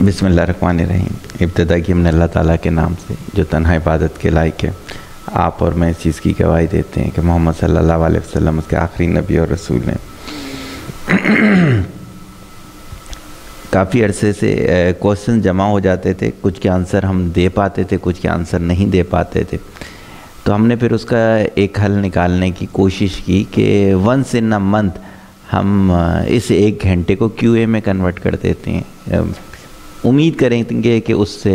بسم اللہ الرحمن الرحیم. ابتدا کی ہم نے اللہ تعالیٰ کے نام سے جو تنہا عبادت کے لائق ہے. آپ اور میں اس چیز کی گواہی دیتے ہیں کہ محمد صلی اللہ علیہ وسلم اس کے آخری نبی اور رسول ہیں. کافی عرصے سے کوشچن جمع ہو جاتے تھے, کچھ کے آنسر ہم دے پاتے تھے, کچھ کے آنسر نہیں دے پاتے تھے. تو ہم نے پھر اس کا ایک حل نکالنے کی کوشش کی کہ ونس ان اے منتھ ہم اس 1 گھنٹے کو کیو اے میں کنورٹ کر دیتے ہیں. امید کریں گے کہ اس سے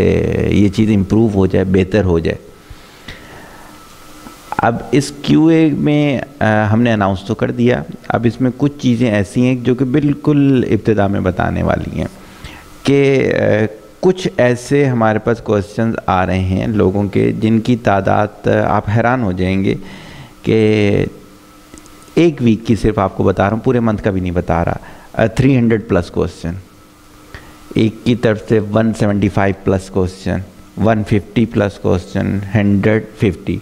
یہ چیز امپروو ہو جائے, بہتر ہو جائے. اب اس کیو اے میں ہم نے اناؤنس تو کر دیا. اب اس میں کچھ چیزیں ایسی ہیں جو کہ بالکل ابتدا میں بتانے والی ہیں کہ کچھ ایسے ہمارے پاس کوسچنز آ رہے ہیں لوگوں کے جن کی تعداد آپ حیران ہو جائیں گے کہ 1 ویک کی صرف آپ کو بتا رہا ہوں, پورے منتھ کا بھی نہیں بتا رہا. 300+ کوسچن, ایک کی طرف سے 175+ کوسچن, 150+ کوسچن, 150.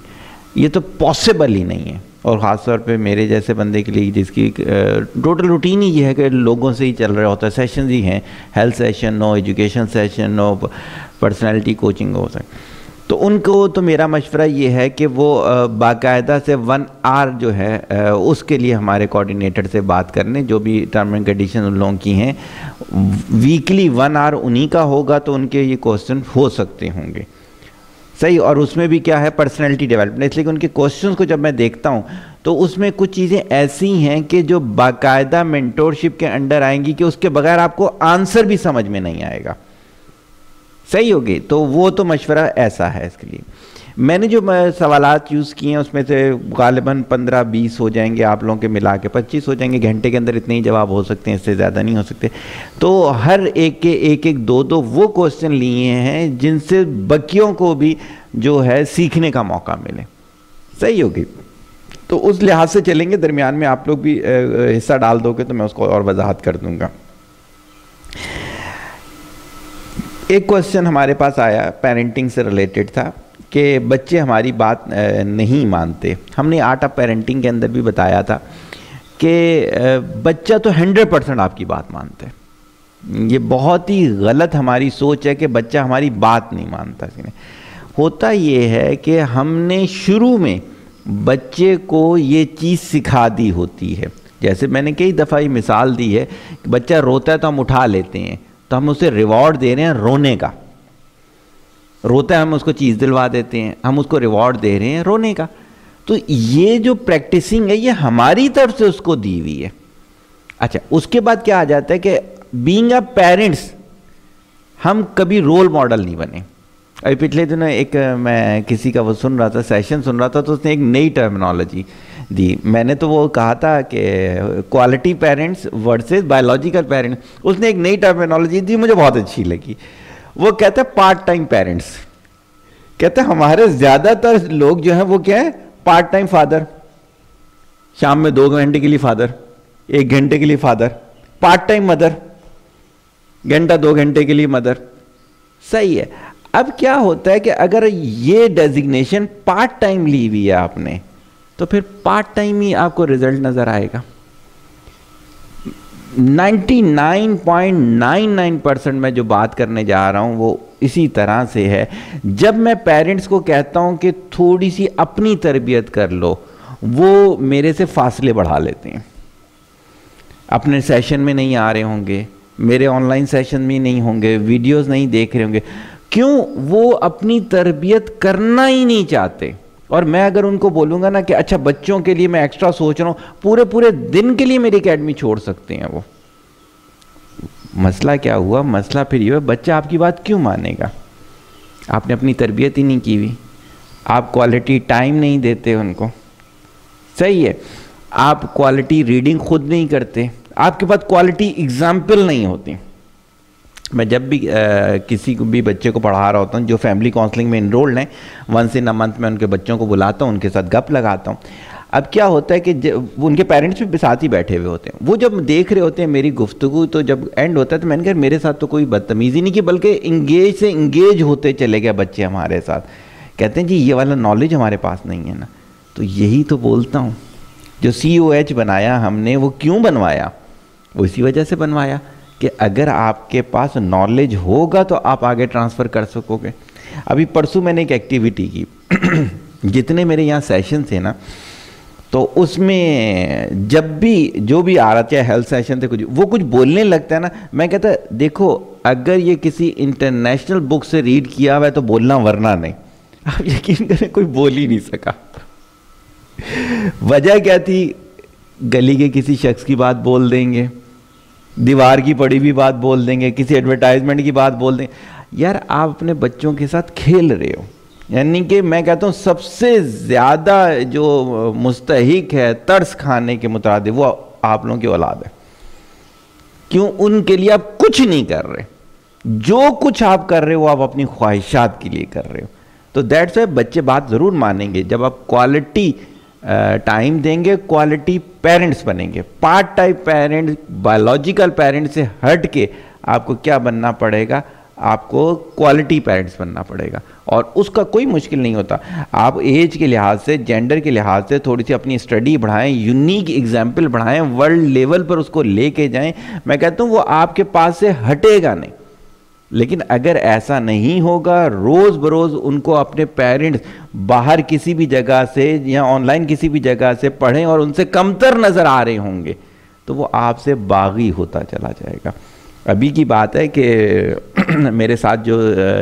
یہ تو پاسبل ہی نہیں ہے. اور خاص طور پہ میرے جیسے بندے کے لیے جس کی ٹوٹل روٹین ہی یہ ہے کہ لوگوں سے ہی چل رہا ہوتا ہے. سیشنز ہی ہیں, health session, no education session, know personality coaching ہو سکے. تو ان کو تو میرا مشورہ یہ ہے کہ وہ باقاعدہ سے 1 آور جو ہے اس کے لیے ہمارے کوآرڈینیٹر سے بات کرنے. جو بھی ٹرم اینڈ کنڈیشن ان لوگوں کی ہیں, ویکلی 1 آور انہی کا ہوگا تو ان کے یہ کوسچن ہو سکتے ہوں گے. صحیح. اور اس میں بھی کیا ہے, پرسنالٹی ڈیولپمنٹ. اس لیے کہ ان کے کوسچنز کو جب میں دیکھتا ہوں تو اس میں کچھ چیزیں ایسی ہیں کہ جو باقاعدہ مینٹورشپ کے انڈر آئیں گی کہ اس کے بغیر آپ کو آنسر بھی سمجھ میں نہیں آئے گا. صحیح ہوگی. تو وہ تو مشورہ ایسا ہے اس کے لیے. میں نے جو سوالات یوز کیے ہیں اس میں سے غالباً 15-20 ہو جائیں گے, آپ لوگوں کے ملا کے 25 ہو جائیں گے. گھنٹے کے اندر اتنے ہی جواب ہو سکتے ہیں, اس سے زیادہ نہیں ہو سکتے. تو ہر ایک کے 1-2 وہ کوسچن لیے ہیں جن سے بکیوں کو بھی جو ہے سیکھنے کا موقع ملے. صحیح ہوگی. تو اس لحاظ سے چلیں گے. درمیان میں آپ لوگ بھی حصہ ڈال دو گے تو میں اس کو اور وضاحت کر دوں گا. ایک کوسچن ہمارے پاس آیا, پیرنٹنگ سے ریلیٹڈ تھا کہ بچے ہماری بات نہیں مانتے. ہم نے آرٹ آف پیرنٹنگ کے اندر بھی بتایا تھا کہ بچہ تو 100% آپ کی بات مانتا ہے. یہ بہت ہی غلط ہماری سوچ ہے کہ بچہ ہماری بات نہیں مانتا. ہوتا یہ ہے کہ ہم نے شروع میں بچے کو یہ چیز سکھا دی ہوتی ہے. جیسے میں نے کئی دفعہ یہ مثال دی ہے کہ بچہ روتا ہے تو ہم اٹھا لیتے ہیں, تو ہم اسے ریوارڈ دے رہے ہیں رونے کا. روتا ہے ہم اس کو چیز دلوا دیتے ہیں, ہم اس کو ریوارڈ دے رہے ہیں رونے کا. تو یہ جو پریکٹسنگ ہے یہ ہماری طرف سے اس کو دی ہوئی ہے. اچھا, اس کے بعد کیا آ جاتا ہے کہ بینگ اے پیرنٹس ہم کبھی رول ماڈل نہیں بنے. ابھی پچھلے دنوں ایک میں کسی کا وہ سن رہا تھا, سیشن سن رہا تھا, تو اس نے ایک نئی ٹرمنالوجی دی. میں نے تو وہ کہا تھا کہ quality parents versus biological parents. اس نے ایک نئی ٹرمنالوجی دی, مجھے بہت اچھی لگی. وہ کہتے ہیں پارٹ ٹائم پیرنٹس. کہتے ہیں ہمارے زیادہ تر لوگ جو ہیں وہ کیا ہے, پارٹ ٹائم فادر. شام میں 2 گھنٹے کے لیے فادر, 1 گھنٹے کے لیے فادر. پارٹ ٹائم مدر, گھنٹہ 2 گھنٹے کے لیے مدر. صحیح ہے. اب کیا ہوتا ہے کہ اگر یہ ڈیزگنیشن پارٹ ٹائم لی ہوئی ہے آپ نے, تو پھر پارٹ ٹائم ہی آپ کو رزلٹ نظر آئے گا. 99.99% میں جو بات کرنے جا رہا ہوں وہ اسی طرح سے ہے. جب میں پیرنٹس کو کہتا ہوں کہ تھوڑی سی اپنی تربیت کر لو, وہ میرے سے فاصلے بڑھا لیتے ہیں. اپنے سیشن میں نہیں آ رہے ہوں گے, میرے آن لائن سیشن میں نہیں ہوں گے, ویڈیوز نہیں دیکھ رہے ہوں گے. کیوں؟ وہ اپنی تربیت کرنا ہی نہیں چاہتے. اور میں اگر ان کو بولوں گا نا کہ اچھا بچوں کے لیے میں ایکسٹرا سوچ رہا ہوں, پورے دن کے لیے میری اکیڈمی چھوڑ سکتے ہیں وہ. مسئلہ کیا ہوا؟ مسئلہ پھر یہ ہے, بچہ آپ کی بات کیوں مانے گا؟ آپ نے اپنی تربیت ہی نہیں کی ہوئی, آپ کوالٹی ٹائم نہیں دیتے ان کو. صحیح ہے. آپ کوالٹی ریڈنگ خود نہیں کرتے, آپ کے پاس کوالٹی اگزامپل نہیں ہوتی. میں جب بھی کسی کو بھی بچے کو پڑھا رہا ہوتا ہوں جو فیملی کاؤنسلنگ میں انرولڈ ہیں, ونس ان اے منتھ میں ان کے بچوں کو بلاتا ہوں, ان کے ساتھ گپ لگاتا ہوں. اب کیا ہوتا ہے کہ ان کے پیرنٹس بھی ساتھ ہی بیٹھے ہوئے ہوتے ہیں. وہ جب دیکھ رہے ہوتے ہیں میری گفتگو, تو جب اینڈ ہوتا ہے تو میں نے کہا میرے ساتھ تو کوئی بدتمیزی نہیں کی, بلکہ انگیج ہوتے چلے گئے بچے ہمارے ساتھ. کہتے ہیں جی یہ والا نالج ہمارے پاس نہیں ہے نا. تو یہی تو بولتا ہوں, جو COH بنایا ہم نے وہ کیوں بنوایا؟ وہ اسی وجہ سے بنوایا کہ اگر آپ کے پاس نالج ہوگا تو آپ آگے ٹرانسفر کر سکو گے. ابھی پرسوں میں نے ایک ایکٹیویٹی کی, جتنے میرے یہاں سیشن تھے نا, تو اس میں جب بھی جو بھی آ رہا, چاہے ہیلتھ سیشن تھے, وہ کچھ بولنے لگتا ہے نا, میں کہتا دیکھو اگر یہ کسی انٹرنیشنل بک سے ریڈ کیا ہوا ہے تو بولنا, ورنہ نہیں. آپ یقین کریں کوئی بول ہی نہیں سکا. وجہ کیا تھی؟ گلی کے کسی شخص کی بات بول دیں گے, دیوار کی پڑی ہوئی بات بول دیں گے, کسی ایڈورٹائزمنٹ کی بات بول دیں گے. یار آپ اپنے بچوں کے ساتھ کھیل رہے ہو. یعنی کہ میں کہتا ہوں سب سے زیادہ جو مستحق ہے ترس کھانے کے مترادف وہ آپ لوگوں کی اولاد ہے. کیوں؟ ان کے لیے آپ کچھ نہیں کر رہے. جو کچھ آپ کر رہے ہو آپ اپنی خواہشات کے لیے کر رہے ہو. تو دیٹس وائی بچے بات ضرور مانیں گے جب آپ کوالٹی ٹائم دیں گے, کوالٹی پیرنٹس بنیں گے. Part type parents, biological parents سے ہٹ کے آپ کو کیا بننا پڑے گا؟ آپ کو کوالٹی پیرنٹس بننا پڑے گا. اور اس کا کوئی مشکل نہیں ہوتا. آپ ایج کے لحاظ سے, جینڈر کے لحاظ سے تھوڑی سی اپنی اسٹڈی بڑھائیں, یونیک ایگزامپل بڑھائیں, ورلڈ لیول پر اس کو لے کے جائیں. میں کہتا ہوں وہ آپ کے پاس سے ہٹے گا نہیں. لیکن اگر ایسا نہیں ہوگا, روز بروز ان کو اپنے پیرنٹس باہر کسی بھی جگہ سے یا آن لائن کسی بھی جگہ سے پڑھیں اور ان سے کمتر نظر آ رہے ہوں گے, تو وہ آپ سے باغی ہوتا چلا جائے گا. ابھی کی بات ہے کہ میرے ساتھ جو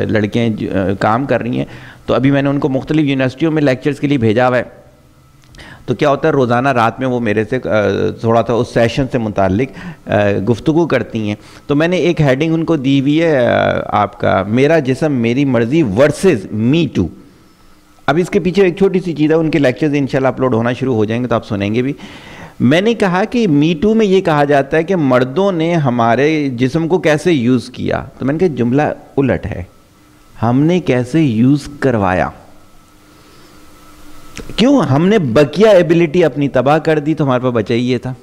لڑکیاں کام کر رہی ہیں, تو ابھی میں نے ان کو مختلف یونیورسٹیوں میں لیکچرز کے لیے بھیجا ہوا ہے. تو کیا ہوتا ہے, روزانہ رات میں وہ میرے سے تھوڑا سا اس سیشن سے متعلق گفتگو کرتی ہیں. تو میں نے ایک ہیڈنگ ان کو دی ہوئی ہے آپ کا, میرا جسم میری مرضی ورسز می ٹو. اب اس کے پیچھے ایک چھوٹی سی چیز ہے, ان کے لیکچرز انشاءاللہ اپلوڈ ہونا شروع ہو جائیں گے تو آپ سنیں گے بھی. میں نے کہا کہ می ٹو میں یہ کہا جاتا ہے کہ مردوں نے ہمارے جسم کو کیسے یوز کیا. تو میں نے کہا جملہ الٹ ہے, ہم نے کیسے یوز کروایا. کیوں؟ ہم نے بقیہ ایبیلٹی اپنی تباہ کر دی, تو ہمارے پاس بچا ہی یہ تھا.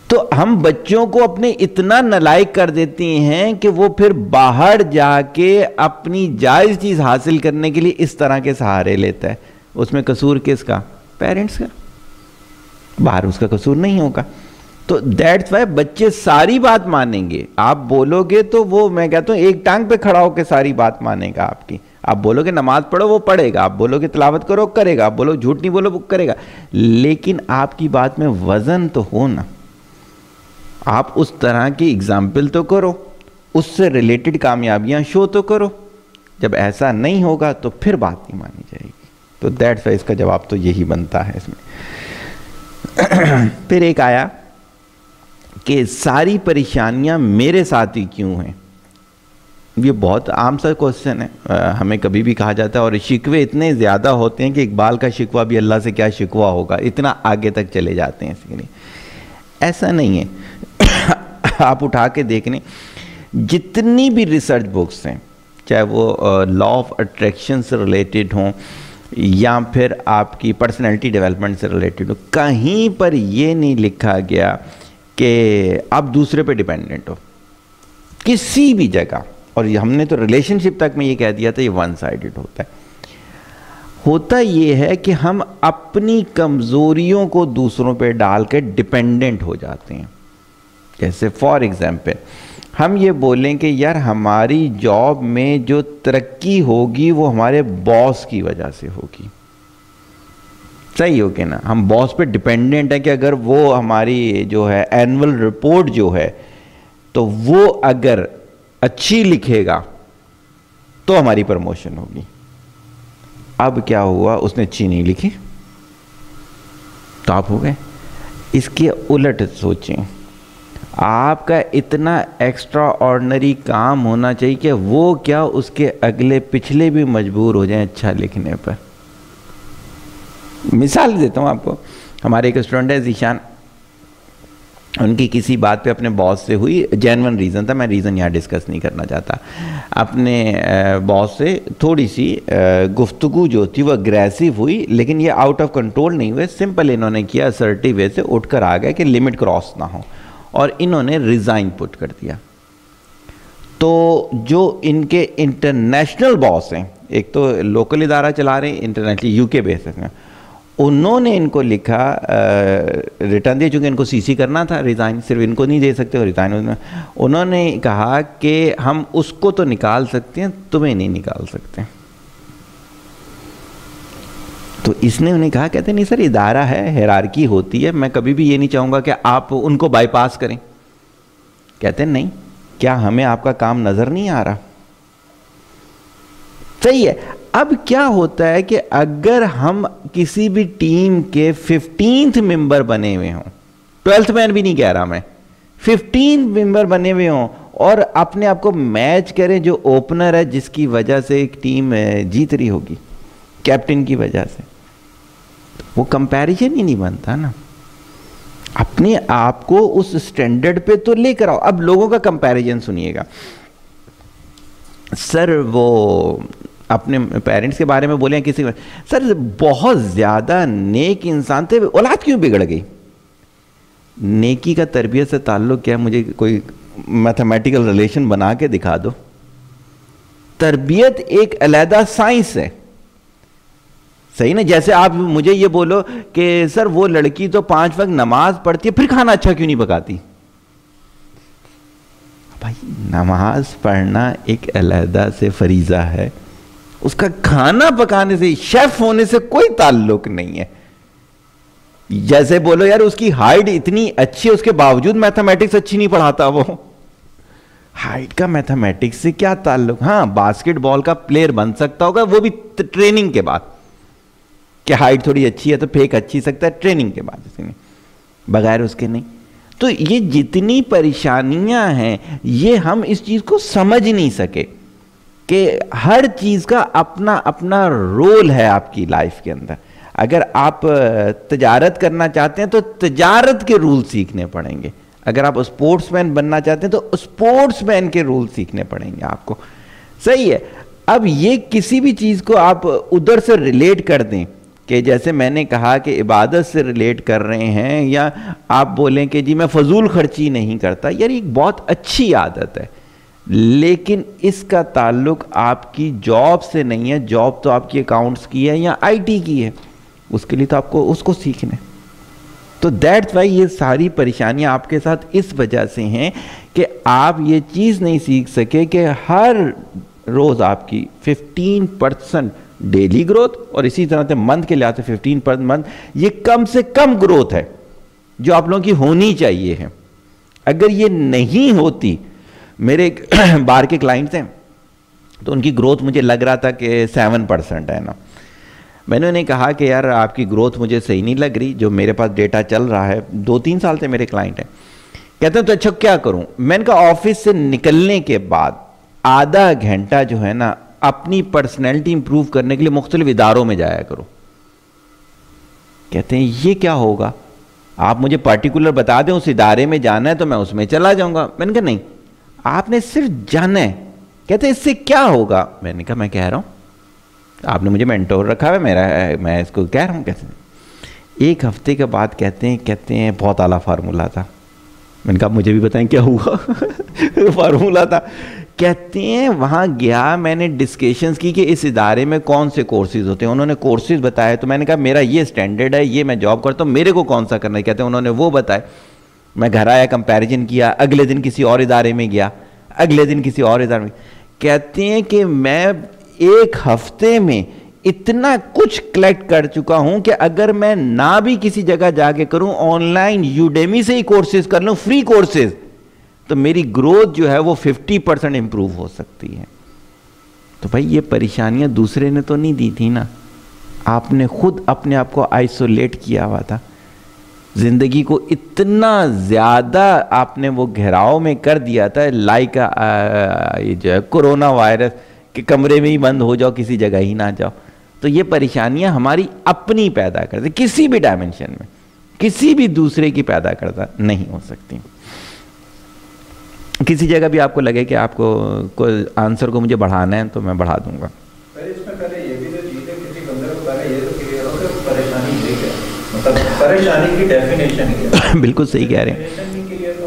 تو ہم بچوں کو اپنے اتنا نالائق کر دیتی ہیں کہ وہ پھر باہر جا کے اپنی جائز چیز حاصل کرنے کے لیے اس طرح کے سہارے لیتا ہے. اس میں قصور کس کا؟ پیرنٹس کا. باہر اس کا قصور نہیں ہوگا. تو دیٹس وائی بچے ساری بات مانیں گے. آپ بولو گے تو وہ, میں کہتا ہوں ایک ٹانگ پہ کھڑا ہو کے ساری بات مانے گا آپ کی. آپ بولو گے نماز پڑھو وہ پڑھے گا, آپ بولو گے تلاوت کرو کرے گا, آپ بولو جھوٹ نہیں بولو وہ کرے گا. لیکن آپ کی بات میں وزن تو ہو نا. آپ اس طرح کی اگزامپل تو کرو, اس سے ریلیٹڈ کامیابیاں شو تو کرو. جب ایسا نہیں ہوگا تو پھر بات نہیں مانی جائے گی. تو دیٹس وائی اس کا جواب تو یہی بنتا ہے اس میں. پھر ایک آیا کہ ساری پریشانیاں میرے ساتھ ہی کیوں ہیں. یہ بہت عام سا کوسچن ہے, ہمیں کبھی بھی کہا جاتا ہے, اور شکوے اتنے زیادہ ہوتے ہیں کہ اقبال کا شکوہ بھی اللہ سے کیا شکوہ ہوگا, اتنا آگے تک چلے جاتے ہیں اس کے لیے. ایسا نہیں ہے. آپ اٹھا کے دیکھیں, جتنی بھی ریسرچ بکس ہیں, چاہے وہ لا آف اٹریکشن سے ریلیٹڈ ہوں یا پھر آپ کی پرسنالٹی ڈیولپمنٹ سے ریلیٹڈ ہو, کہیں پر یہ نہیں لکھا گیا کہ آپ دوسرے پہ ڈیپینڈنٹ ہو کسی بھی جگہ. اور ہم نے تو ریلیشن شپ تک میں یہ کہہ دیا تھا یہ ون سائیڈڈ ہوتا ہے. ہوتا یہ ہے کہ ہم اپنی کمزوریوں کو دوسروں پہ ڈال کے ڈیپینڈنٹ ہو جاتے ہیں. جیسے فار ایگزامپل ہم یہ بولیں کہ یار ہماری جاب میں جو ترقی ہوگی وہ ہمارے باس کی وجہ سے ہوگی. صحیح ہو کہ نا, ہم باس پہ ڈیپینڈنٹ ہیں کہ اگر وہ ہماری جو ہے اینول رپورٹ جو ہے تو وہ اگر اچھی لکھے گا تو ہماری پروموشن ہوگی. اب کیا ہوا, اس نے اچھی نہیں لکھی تو آپ ہو گئے. اس کے الٹ سوچیں, آپ کا اتنا ایکسٹرا آرڈنری کام ہونا چاہیے کہ وہ کیا اس کے اگلے پچھلے بھی مجبور ہو جائیں اچھا لکھنے پر. مثال دیتا ہوں آپ کو. ہمارے ایک اسٹوڈنٹ ہے ذیشان, ان کی کسی بات پہ اپنے باس سے ہوئی, جینون ریزن تھا, میں ریزن یہاں ڈسکس نہیں کرنا چاہتا. اپنے باس سے تھوڑی سی گفتگو جو تھی وہ اگریسو ہوئی, لیکن یہ آؤٹ آف کنٹرول نہیں ہوئے. سمپل انہوں نے کیا, اسرٹیو وے سے اٹھ کر آ گئے کہ لمٹ کراس نہ ہو, اور انہوں نے ریزائن پٹ کر دیا. تو جو ان کے انٹرنیشنل باس ہیں, ایک تو لوکل ادارہ چلا رہے ہیں انٹرنیشنل یو کے بیسس میں, انہوں نے ان کو لکھا، ریٹرن دیا، چونکہ ان کو سی سی کرنا تھا ریزائن، صرف ان کو نہیں دے سکتے ریزائن، انہوں نے کہا کہ ہم اس کو تو نکال سکتے ہیں، تمہیں نہیں نکال سکتے. تو اس نے انہیں کہا، کہتے نہیں سر ادارہ ہے، ہیرارکی ہوتی ہے، میں کبھی بھی یہ نہیں چاہوں گا کہ آپ ان کو بائی پاس کریں. کہتے ہیں نہیں، کیا ہمیں آپ کا کام نظر نہیں آ رہا؟ صحیح ہے. اب کیا ہوتا ہے کہ اگر ہم کسی بھی ٹیم کے 15th ممبر بنے ہوئے ہوں، 12th مین بھی نہیں کہہ رہا میں، 15 ممبر بنے ہوئے ہوں، اور اپنے آپ کو میچ کریں جو اوپنر ہے جس کی وجہ سے ایک ٹیم جیت رہی ہوگی، کیپٹن کی وجہ سے، وہ کمپیریزن ہی نہیں بنتا نا. اپنے آپ کو اس سٹینڈرڈ پہ تو لے کر آؤ. اب لوگوں کا کمپیریزن سنیے گا. سر وہ اپنے پیرنٹس کے بارے میں بولے ہیں کسی، سر بہت زیادہ نیک انسان تھے، اولاد کیوں بگڑ گئی؟ نیکی کا تربیت سے تعلق کیا؟ مجھے کوئی میتھمیٹیکل ریلیشن بنا کے دکھا دو. تربیت ایک علیحدہ سائنس ہے، صحیح نا؟ جیسے آپ مجھے یہ بولو کہ سر وہ لڑکی تو 5 وقت نماز پڑھتی ہے، پھر کھانا اچھا کیوں نہیں پکاتی؟ بھائی نماز پڑھنا ایک علیحدہ سے فریضہ ہے، اس کا کھانا پکانے سے، شیف ہونے سے کوئی تعلق نہیں ہے. جیسے بولو یار اس کی ہائٹ اتنی اچھی ہے، اس کے باوجود میتھمیٹکس اچھی نہیں پڑھاتا، وہ ہائٹ کا میتھمیٹکس سے کیا تعلق؟ ہاں باسکٹ بال کا پلیئر بن سکتا ہوگا، وہ بھی ٹریننگ کے بعد، کہ ہائٹ تھوڑی اچھی ہے تو پھینک اچھی سکتا ہے، ٹریننگ کے بعد، اس نے بغیر اس کے نہیں. تو یہ جتنی پریشانیاں ہیں، یہ ہم اس چیز کو سمجھ نہیں سکے کہ ہر چیز کا اپنا اپنا رول ہے آپ کی لائف کے اندر. اگر آپ تجارت کرنا چاہتے ہیں تو تجارت کے رول سیکھنے پڑیں گے. اگر آپ اسپورٹس مین بننا چاہتے ہیں تو اسپورٹس مین کے رول سیکھنے پڑیں گے آپ کو. صحیح ہے. اب یہ کسی بھی چیز کو آپ ادھر سے ریلیٹ کر دیں، کہ جیسے میں نے کہا کہ عبادت سے ریلیٹ کر رہے ہیں، یا آپ بولیں کہ جی میں فضول خرچی نہیں کرتا، یار ایک بہت اچھی عادت ہے، لیکن اس کا تعلق آپ کی جاب سے نہیں ہے. جاب تو آپ کی اکاؤنٹس کی ہے یا آئی ٹی کی ہے، اس کے لیے تو آپ کو اس کو سیکھنا ہے. تو دیٹس وائی یہ ساری پریشانیاں آپ کے ساتھ اس وجہ سے ہیں کہ آپ یہ چیز نہیں سیکھ سکے کہ ہر روز آپ کی 15% ڈیلی گروتھ، اور اسی طرح سے منتھ کے لحاظ سے 15% منتھ، یہ کم سے کم گروتھ ہے جو آپ لوگوں کی ہونی چاہیے ہے. اگر یہ نہیں ہوتی، میرے باہر کے کلائنٹس ہیں تو ان کی گروتھ مجھے لگ رہا تھا کہ 7% ہے نا. میں نے انہیں کہا کہ یار آپ کی گروتھ مجھے صحیح نہیں لگ رہی، جو میرے پاس ڈیٹا چل رہا ہے. 2-3 سال سے میرے کلائنٹ ہیں. کہتے ہیں تو اچھا کیا کروں؟ میں نے کہا آفس سے نکلنے کے بعد آدھا گھنٹہ جو ہے نا اپنی پرسنالٹی امپروو کرنے کے لیے مختلف اداروں میں جایا کرو. کہتے ہیں یہ کیا ہوگا؟ آپ مجھے پرٹیکولر بتا دیں اس ادارے میں جانا ہے تو میں اس میں چلا جاؤں گا. میں نے کہا نہیں، آپ نے صرف جانا ہے. کہتے ہیں اس سے کیا ہوگا؟ میں نے کہا میں کہہ رہا ہوں، آپ نے مجھے مینٹور رکھا ہے، میں اس کو کہہ رہا ہوں. کہتے ہیں 1 ہفتے کے بعد کہتے ہیں بہت اعلیٰ فارمولا تھا. میں نے کہا مجھے بھی بتائیں کیا ہوا؟ فارمولا تھا. کہتے ہیں وہاں گیا، میں نے ڈسکشنز کی کہ اس ادارے میں کون سے کورسز ہوتے ہیں. انہوں نے کورسز بتائے تو میں نے کہا میرا یہ سٹینڈرڈ ہے، یہ میں جاب کرتا ہوں، میرے کو کون سا کرنا ہے. کہتے ہیں انہوں نے وہ بتائے. میں گھر آیا، کمپیریزن کیا، اگلے دن کسی اور ادارے میں گیا، اگلے دن کسی اور ادارے میں. کہتے ہیں کہ میں 1 ہفتے میں اتنا کچھ کلیکٹ کر چکا ہوں کہ اگر میں نہ بھی کسی جگہ جا کے کروں، آن لائن یوڈیمی سے ہی کورسز کر لوں، فری کورسز، تو میری گروتھ جو ہے وہ 50% امپروو ہو سکتی ہے. تو بھائی یہ پریشانیاں دوسرے نے تو نہیں دی تھی نا، آپ نے خود اپنے آپ کو آئسولیٹ کیا ہوا تھا. زندگی کو اتنا زیادہ آپ نے وہ گھیراؤ میں کر دیا تھا، لائک یہ جو ہے کورونا وائرس، کہ کمرے میں ہی بند ہو جاؤ، کسی جگہ ہی نہ جاؤ. تو یہ پریشانیاں ہماری اپنی پیدا کرتے، کسی بھی ڈائمنشن میں کسی بھی دوسرے کی پیدا کرتا نہیں ہو سکتی. کسی جگہ بھی آپ کو لگے کہ آپ کو کوئی آنسر کو مجھے بڑھانا ہے تو میں بڑھا دوں گا. اس میں پہلے یہ بھی تو چیز ہے، کسی بندے کو پہلے یہ تو کلیئر ہو کہ پریشانی یہ ہے، مطلب پریشانی کی ڈیفینیشن کیا ہے. بالکل صحیح کہہ رہے ہیں. ڈیفینیشن کے لیے تو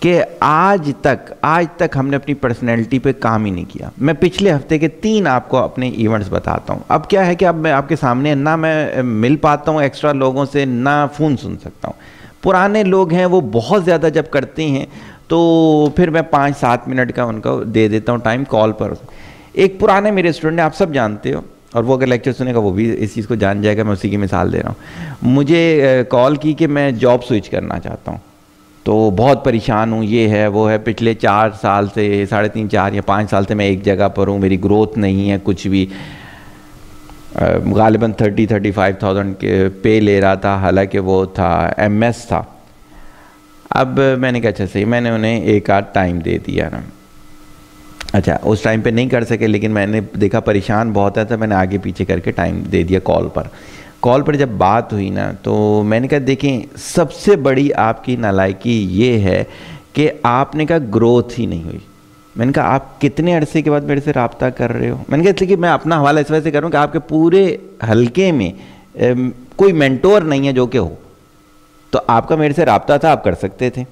کہ آج تک ہم نے اپنی پرسنالٹی پہ کام ہی نہیں کیا. میں پچھلے ہفتے کے 3 آپ کو اپنے ایونٹس بتاتا ہوں. اب کیا ہے کہ اب میں آپ کے سامنے نہ میں مل پاتا ہوں ایکسٹرا لوگوں سے, نہ فون سن سکتا ہوں. پرانے لوگ ہیں وہ بہت زیادہ جب کرتے ہیں تو پھر میں 5-7 منٹ کا ان کو دے دیتا ہوں ٹائم کال پر. ایک پرانے میرے اسٹوڈنٹ ہیں, آپ سب جانتے ہو, اور وہ اگر لیکچر سنے گا وہ بھی اس چیز کو جان جائے گا, میں اسی کی مثال دے رہا ہوں. مجھے کال کی کہ میں جاب سوئچ کرنا چاہتا ہوں, تو بہت پریشان ہوں, یہ ہے وہ ہے, پچھلے 4 سال سے 3.5 4 یا 5 سال سے میں ایک جگہ پر ہوں, میری گروتھ نہیں ہے کچھ بھی. غالباً 30-35,000 کے پے لے رہا تھا, حالانکہ وہ تھا MS تھا. اب میں نے کہا اچھا صحیح, میں نے انہیں ایک آدھ ٹائم دے دیا نا. اچھا اس ٹائم پہ نہیں کر سکے, لیکن میں نے دیکھا پریشان بہت ہے, تو میں نے آگے پیچھے کر کے ٹائم دے دیا کال پر جب بات ہوئی نا, تو میں نے کہا دیکھیں سب سے بڑی آپ کی نالائکی یہ ہے کہ آپ نے کہا گروتھ ہی نہیں ہوئی. میں نے کہا آپ کتنے عرصے کے بعد میرے سے رابطہ کر رہے ہو؟ میں نے کہا اس لیے کہ میں اپنا حوالہ اس وجہ سے کروں کہ آپ کے پورے حلقے میں کوئی مینٹور نہیں ہے جو کہ ہو, تو آپ کا میرے سے رابطہ تھا, آپ کر سکتے تھے,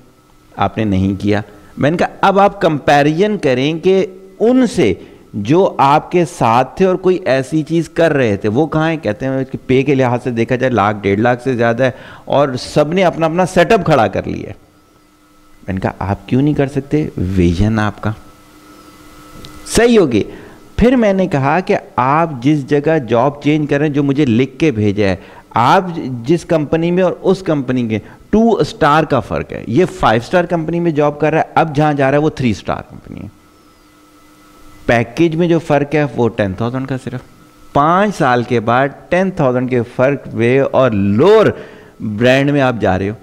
آپ نے نہیں کیا. میں نے کہا اب آپ کمپیریزن کریں کہ ان سے جو آپ کے ساتھ تھے اور کوئی ایسی چیز کر رہے تھے وہ کہاں ہیں. کہتے ہیں کہ پے کے لحاظ سے دیکھا جائے 1,00,000 1.5 لاکھ سے زیادہ ہے, اور سب نے اپنا اپنا سیٹ اپ کھڑا کر لیا ہے. میں نے کہا آپ کیوں نہیں کر سکتے؟ ویژن آپ کا صحیح ہوگی. پھر میں نے کہا کہ آپ جس جگہ جاب چینج کر رہے ہیں, جو مجھے لکھ کے بھیجا ہے, آپ جس کمپنی میں اور اس کمپنی کے 2 سٹار کا فرق ہے. یہ 5 سٹار کمپنی میں جاب کر رہا ہے, اب جہاں جا رہا ہے وہ 3 سٹار کمپنی ہے. پیکیج میں جو فرق ہے وہ 10,000 کا, صرف 5 سال کے بعد 10,000 کے فرق میں اور لوور برانڈ میں آپ جا رہے ہو.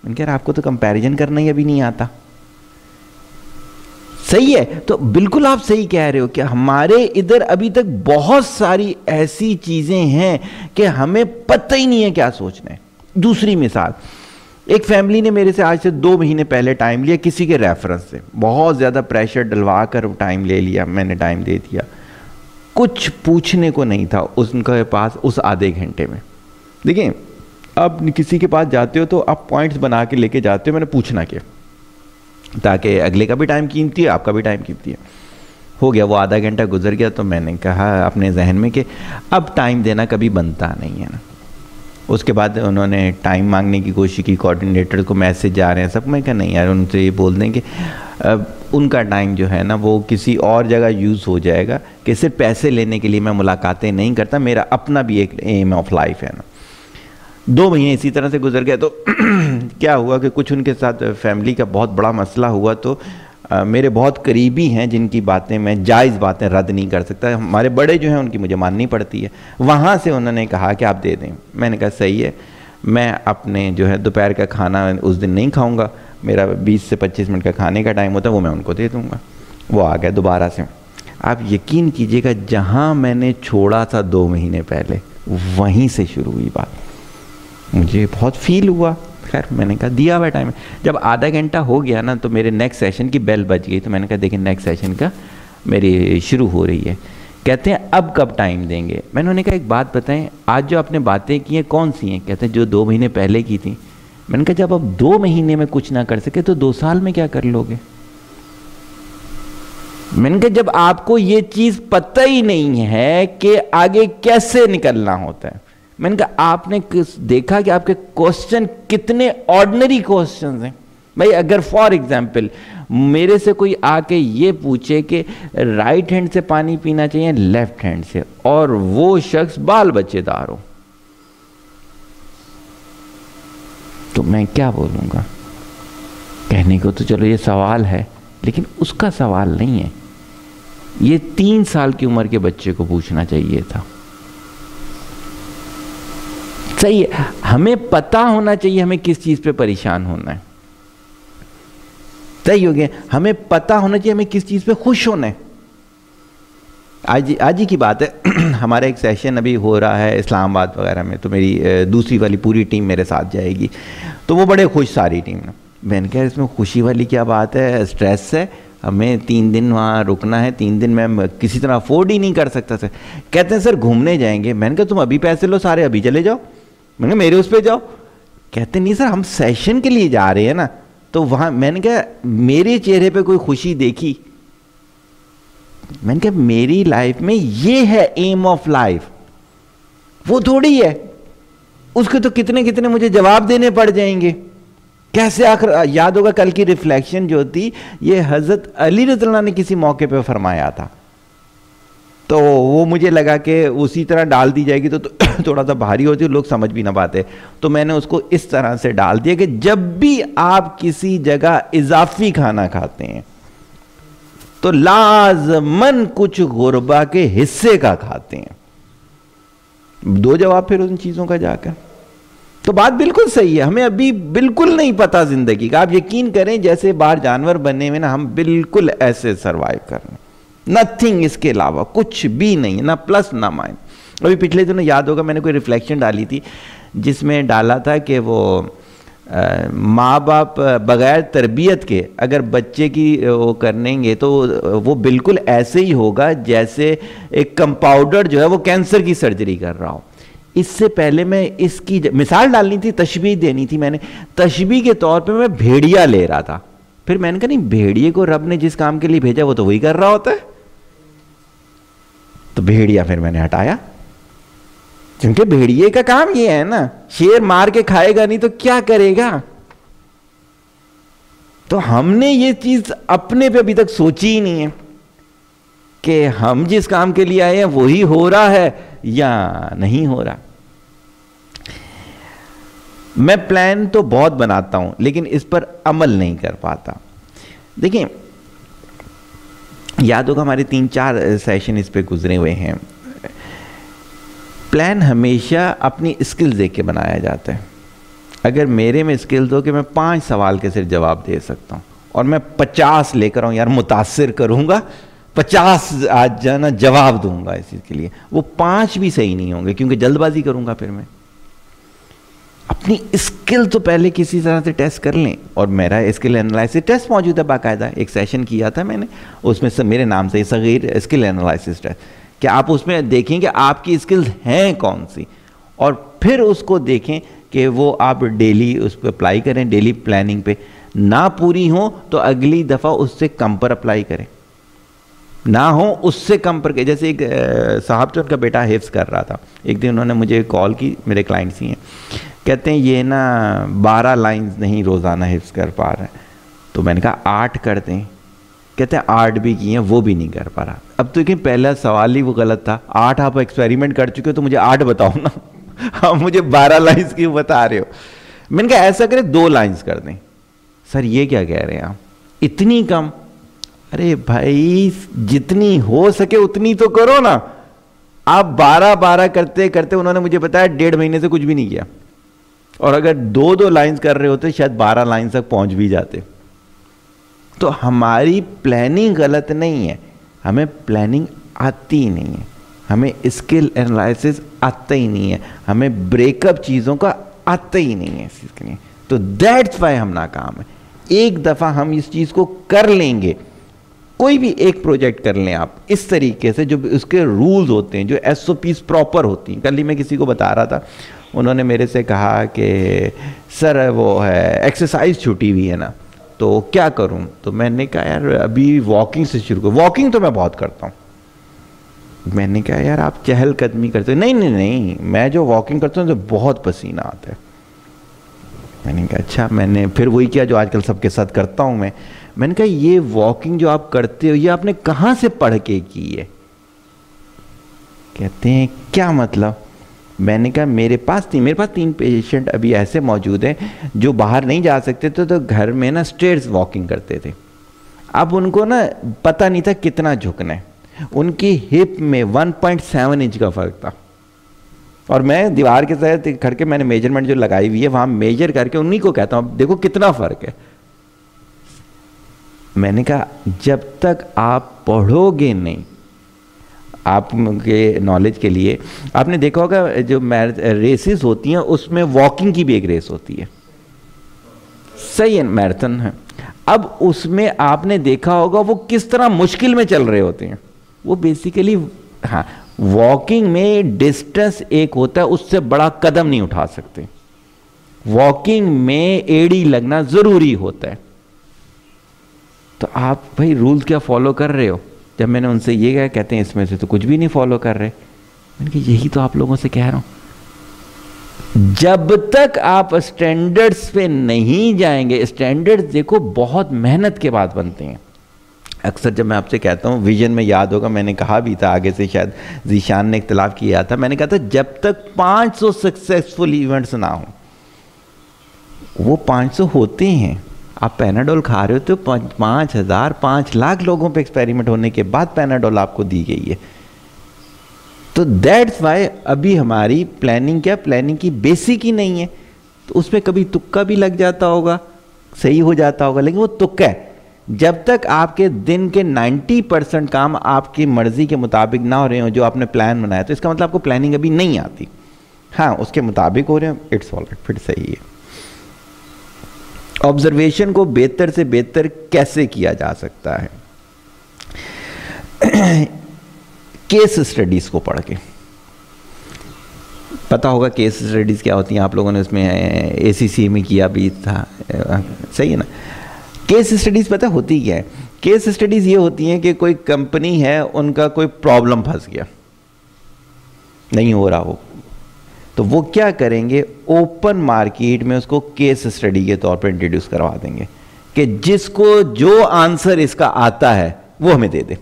میں کہہ رہا آپ کو تو کمپیریزن کرنا ہی ابھی نہیں آتا. صحیح ہے, تو بالکل آپ صحیح کہہ رہے ہو کہ ہمارے ادھر ابھی تک بہت ساری ایسی چیزیں ہیں کہ ہمیں پتہ ہی نہیں ہے کیا سوچنا ہے. دوسری مثال, ایک فیملی نے میرے سے آج سے 2 مہینے پہلے ٹائم لیا, کسی کے ریفرنس سے بہت زیادہ پریشر ڈلوا کر ٹائم لے لیا. میں نے ٹائم دے دیا, کچھ پوچھنے کو نہیں تھا ان کے پاس اس آدھے گھنٹے میں. دیکھیں اب کسی کے پاس جاتے ہو تو آپ پوائنٹس بنا کے لے کے جاتے ہو, میں نے پوچھنا کیا, تاکہ اگلے کا بھی ٹائم قیمتی ہے, آپ کا بھی ٹائم قیمتی ہے. ہو گیا وہ آدھا گھنٹہ گزر گیا, تو میں نے کہا اپنے ذہن میں کہ اب ٹائم دینا کبھی بنتا نہیں ہے نا. اس کے بعد انہوں نے ٹائم مانگنے کی کوشش کی, کوارڈینیٹر کو میسج آ رہے ہیں سب. میں کہا نہیں یار, ان سے یہ بول دیں کہ ان کا ٹائم جو ہے نا وہ کسی اور جگہ یوز ہو جائے گا, کہ صرف پیسے لینے کے لیے میں ملاقاتیں نہیں کرتا, میرا اپنا بھی ایک ایم آف لائف ہے نا. 2 مہینے اسی طرح سے گزر گئے. تو کیا ہوا کہ کچھ ان کے ساتھ فیملی کا بہت بڑا مسئلہ ہوا, تو میرے بہت قریبی ہیں جن کی باتیں میں جائز باتیں رد نہیں کر سکتا, ہمارے بڑے جو ہیں ان کی مجھے ماننی پڑتی ہے. وہاں سے انہوں نے کہا کہ آپ دے دیں. میں نے کہا صحیح ہے, میں اپنے جو ہے دوپہر کا کھانا اس دن نہیں کھاؤں گا, میرا 20 سے 25 منٹ کا کھانے کا ٹائم ہوتا ہے, وہ میں ان کو دے دوں گا. وہ آ گئے دوبارہ سے. آپ یقین کیجئے گا, جہاں میں نے چھوڑا تھا 2 مہینے پہلے وہیں سے شروع ہوئی بات. مجھے بہت فیل ہوا. خیر میں نے کہا دیا ہوا ٹائم. جب آدھا گھنٹہ ہو گیا نا, تو میرے نیکسٹ سیشن کی بیل بج گئی. تو میں نے کہا دیکھیں نیکسٹ سیشن کا میری شروع ہو رہی ہے. کہتے ہیں اب کب ٹائم دیں گے؟ میں نے انہیں کہا ایک بات بتائیں, آج جو آپ نے باتیں کی ہیں کون سی ہیں؟ کہتے ہیں جو 2 مہینے پہلے کی تھیں. میں نے کہا جب آپ 2 مہینے میں کچھ نہ کر سکے تو 2 سال میں کیا کر لو گے؟ میں نے کہا جب آپ کو یہ چیز پتہ ہی نہیں ہے کہ آگے کیسے نکلنا ہوتا ہے. میں نے کہا آپ نے دیکھا کہ آپ کے کوسچن کتنے آرڈنری کوسچنز ہیں. بھائی اگر فار ایگزامپل میرے سے کوئی آ کے یہ پوچھے کہ رائٹ ہینڈ سے پانی پینا چاہیے لیفٹ ہینڈ سے, اور وہ شخص بال بچے دار ہو, تو میں کیا بولوں گا؟ کہنے کو تو چلو یہ سوال ہے, لیکن اس کا سوال نہیں ہے. یہ 3 سال کی عمر کے بچے کو پوچھنا چاہیے تھا. صحیح ہے, ہمیں پتہ ہونا چاہیے ہمیں کس چیز پہ پریشان ہونا ہے. صحیح ہو گیا, ہمیں پتہ ہونا چاہیے ہمیں کس چیز پہ خوش ہونا ہے. آج ہی کی بات ہے, ہمارا ایک سیشن ابھی ہو رہا ہے اسلام آباد وغیرہ میں, تو میری دوسری والی پوری ٹیم میرے ساتھ جائے گی. تو وہ بڑے خوش ساری ٹیم. میں نے کہا اس میں خوشی والی کیا بات ہے, اسٹریس ہے, ہمیں 3 دن وہاں رکنا ہے, 3 دن میں کسی طرح افورڈ ہی نہیں کر سکتا سر. کہتے ہیں سر گھومنے جائیں گے. میں نے کہا تم ابھی پیسے لو سارے, ابھی چلے جاؤ. میں نے کہا میرے اس پہ جاؤ. کہتے نہیں سر ہم سیشن کے لیے جا رہے ہیں نا. تو وہاں میں نے کہا میرے چہرے پہ کوئی خوشی دیکھی؟ میں نے کہا میری لائف میں یہ ہے ایم آف لائف, وہ تھوڑی ہے. اس کے تو کتنے مجھے جواب دینے پڑ جائیں گے. کیسے آخر یاد ہوگا کل کی ریفلیکشن جو تھی, یہ حضرت علی رضی اللہ عنہ نے کسی موقع پہ فرمایا تھا, تو وہ مجھے لگا کہ اسی طرح ڈال دی جائے گی تو تھوڑا سا بھاری ہوتی ہے, لوگ سمجھ بھی نہ پاتے. تو میں نے اس کو اس طرح سے ڈال دیا کہ جب بھی آپ کسی جگہ اضافی کھانا کھاتے ہیں تو لازماً کچھ غربا کے حصے کا کھاتے ہیں. 2 جواب پھر ان چیزوں کا جا کر. تو بات بالکل صحیح ہے, ہمیں ابھی بالکل نہیں پتا زندگی کا. آپ یقین کریں جیسے باہر جانور بننے میں نا, ہم بالکل ایسے سروائیو کر رہے ہیں, نتھنگ اس کے علاوہ کچھ بھی نہیں, نہ پلس نہ مائن. ابھی پچھلے دنوں یاد ہوگا میں نے کوئی ریفلیکشن ڈالی تھی جس میں ڈالا تھا کہ وہ ماں باپ بغیر تربیت کے اگر بچے کی وہ کریں گے تو وہ بالکل ایسے ہی ہوگا جیسے ایک کمپاؤڈر جو ہے وہ کینسر کی سرجری کر رہا ہو. اس سے پہلے میں اس کی مثال ڈالنی تھی, تشبیہ دینی تھی. میں نے تشبیہ کے طور پہ میں بھیڑیا لے رہا تھا. پھر میں نے کہا نہیں, بھیڑیے کو رب نے جس کام کے لیے بھیجا وہ تو وہی کر رہا ہوتا ہے. تو بھیڑیا پھر میں نے ہٹایا, کیونکہ بھیڑیے کا کام یہ ہے نا, شیر مار کے کھائے گا نہیں تو کیا کرے گا. تو ہم نے یہ چیز اپنے پہ ابھی تک سوچی ہی نہیں ہے کہ ہم جس کام کے لیے آئے ہیں وہی ہو رہا ہے یا نہیں ہو رہا. میں پلان تو بہت بناتا ہوں لیکن اس پر عمل نہیں کر پاتا. دیکھیں یاد ہوگا ہمارے 3-4 سیشن اس پہ گزرے ہوئے ہیں. پلان ہمیشہ اپنی اسکل دیکھ کے بنایا جاتا ہے. اگر میرے میں اسکلز ہو کہ میں 5 سوال کے صرف جواب دے سکتا ہوں اور میں 50 لے کر آؤں, یار متاثر کروں گا, 50 آج جانا جواب دوں گا اس چیز کے لیے, وہ 5 بھی صحیح نہیں ہوں گے کیونکہ جلد بازی کروں گا. پھر میں اپنی اسکل تو پہلے کسی طرح سے ٹیسٹ کر لیں. اور میرا اسکل انالائسس ٹیسٹ موجود ہے باقاعدہ, ایک سیشن کیا تھا میں نے, اس میں میرے نام سے صغیر اسکل انالائسس ٹیسٹ, کہ آپ اس میں دیکھیں کہ آپ کی اسکلز ہیں کون سی, اور پھر اس کو دیکھیں کہ وہ آپ ڈیلی اس پہ اپلائی کریں. ڈیلی پلاننگ پہ نہ پوری ہوں تو اگلی دفعہ اس سے کم پر اپلائی کریں, نہ ہوں اس سے کم پر. جیسے ایک صاحب جو ان کا بیٹا حفظ کر رہا تھا, ایک دن انہوں نے مجھے کال کی, میرے کلائنٹس ہی ہیں, کہتے ہیں یہ نا 12 لائنز نہیں روزانہ حفظ کر پا رہے ہیں. تو میں نے کہا 8 کر دیں. کہتے ہیں 8 بھی کی ہیں وہ بھی نہیں کر پا رہا. اب تو کہ پہلا سوال ہی وہ غلط تھا. 8 آپ ایکسپیریمنٹ کر چکے ہو تو مجھے 8 بتاؤ نا, آپ مجھے 12 لائنز کیوں بتا رہے ہو. میں نے کہا ایسا کریں 2 لائنز کر دیں. سر یہ کیا کہہ رہے ہیں آپ, اتنی کم؟ ارے بھائی جتنی ہو سکے اتنی تو کرو نا. آپ 12 کرتے کرتے انہوں نے مجھے بتایا 1.5 مہینے سے کچھ بھی نہیں کیا, اور اگر 2 لائنز کر رہے ہوتے شاید 12 لائنز تک پہنچ بھی جاتے. تو ہماری پلاننگ غلط نہیں ہے, ہمیں پلاننگ آتی ہی نہیں ہے, ہمیں اسکل انالائسس آتا ہی نہیں ہے, ہمیں بریک اپ چیزوں کا آتا ہی نہیں ہے اس چیز کے لیے. تو دیٹس وائی ہم ناکام ہیں. ایک دفعہ ہم اس چیز کو کر لیں گے, کوئی بھی ایک پروجیکٹ کر لیں آپ اس طریقے سے, جو اس کے رولز ہوتے ہیں, جو ایس او پیز پراپر ہوتی ہیں. کل ہی میں کسی کو بتا رہا تھا, انہوں نے میرے سے کہا کہ سر وہ ہے ایکسرسائز چھوٹی ہوئی ہے نا تو کیا کروں. تو میں نے کہا یار ابھی واکنگ سے شروع کرو. واکنگ تو میں بہت کرتا ہوں. میں نے کہا یار آپ چہل قدمی کرتے ہو. نہیں, میں جو واکنگ کرتا ہوں تو بہت پسینہ آتا ہے. میں نے کہا اچھا. میں نے پھر وہی کیا جو آج کل سب کے ساتھ کرتا ہوں میں نے کہا یہ واکنگ جو آپ کرتے ہو یہ آپ نے کہاں سے پڑھ کے کی ہے؟ کہتے ہیں کیا مطلب؟ میں نے کہا میرے پاس 3 پیشنٹ ابھی ایسے موجود ہیں جو باہر نہیں جا سکتے تھے تو گھر میں نا اسٹیئرز واکنگ کرتے تھے. اب ان کو نا پتہ نہیں تھا کتنا جھکنا ہے. ان کی ہپ میں 1.7 انچ کا فرق تھا, اور میں دیوار کے ساتھ کھڑ کے میں نے میجرمنٹ جو لگائی ہوئی ہے وہاں میجر کر کے انہیں کو کہتا ہوں اب دیکھو کتنا فرق ہے. میں نے کہا جب تک آپ پڑھو گے نہیں, آپ کے نالج کے لیے آپ نے دیکھا ہوگا جو ریسز ہوتی ہیں اس میں واکنگ کی بھی ایک ریس ہوتی ہے. صحیح ہے، میراتھن ہے. اب اس میں آپ نے دیکھا ہوگا وہ کس طرح مشکل میں چل رہے ہوتے ہیں. وہ بیسیکلی ہاں واکنگ میں ڈسٹنس ایک ہوتا ہے، اس سے بڑا قدم نہیں اٹھا سکتے. واکنگ میں ایڑی لگنا ضروری ہوتا ہے. تو آپ بھائی رول کیا فالو کر رہے ہو؟ جب میں نے ان سے یہ کہا، کہتے ہیں اس میں سے تو کچھ بھی نہیں فالو کر رہے. میں نے کہا یہی تو آپ لوگوں سے کہہ رہا ہوں، جب تک آپ اسٹینڈرڈز پہ نہیں جائیں گے. اسٹینڈرڈز دیکھو بہت محنت کے بعد بنتے ہیں. اکثر جب میں آپ سے کہتا ہوں ویژن میں، یاد ہوگا میں نے کہا بھی تھا، آگے سے شاید ذیشان نے اختلاف کیا تھا، میں نے کہا تھا جب تک 500 سکسیسفل ایونٹس نہ ہوں. وہ 500 ہوتے ہیں. آپ پیناڈول کھا رہے ہو تو 5000 5 لاکھ لوگوں پہ ایکسپیریمنٹ ہونے کے بعد پیناڈول آپ کو دی گئی ہے. تو دیٹس وائی ابھی ہماری پلاننگ کیا، پلاننگ کی بیسک ہی نہیں ہے. تو اس میں کبھی تکا بھی لگ جاتا ہوگا، صحیح ہو جاتا ہوگا، لیکن وہ تکا ہے. جب تک آپ کے دن کے 90% کام آپ کی مرضی کے مطابق نہ ہو رہے ہوں جو آپ نے پلان بنایا، تو اس کا مطلب آپ کو پلاننگ ابھی نہیں آتی. ہاں اس کے مطابق ہو رہے ہیں، اٹس آل رائٹ، پھر صحیح ہے. آبزرویشن کو بہتر سے بہتر کیسے کیا جا سکتا ہے؟ کیس اسٹڈیز کو پڑھ کے. پتہ ہوگا کیس اسٹڈیز کیا ہوتی ہیں، آپ لوگوں نے اس میں ACC میں کیا بھی تھا، صحیح ہے نا. کیس اسٹڈیز پتہ ہوتی کیا ہے؟ کیس اسٹڈیز یہ ہوتی ہیں کہ کوئی کمپنی ہے، ان کا کوئی پرابلم پھنس گیا، نہیں ہو رہا وہ، تو وہ کیا کریں گے، اوپن مارکیٹ میں اس کو کیس اسٹڈی کے طور پر انٹروڈیوس کروا دیں گے کہ جس کو جو آنسر اس کا آتا ہے وہ ہمیں دے دے.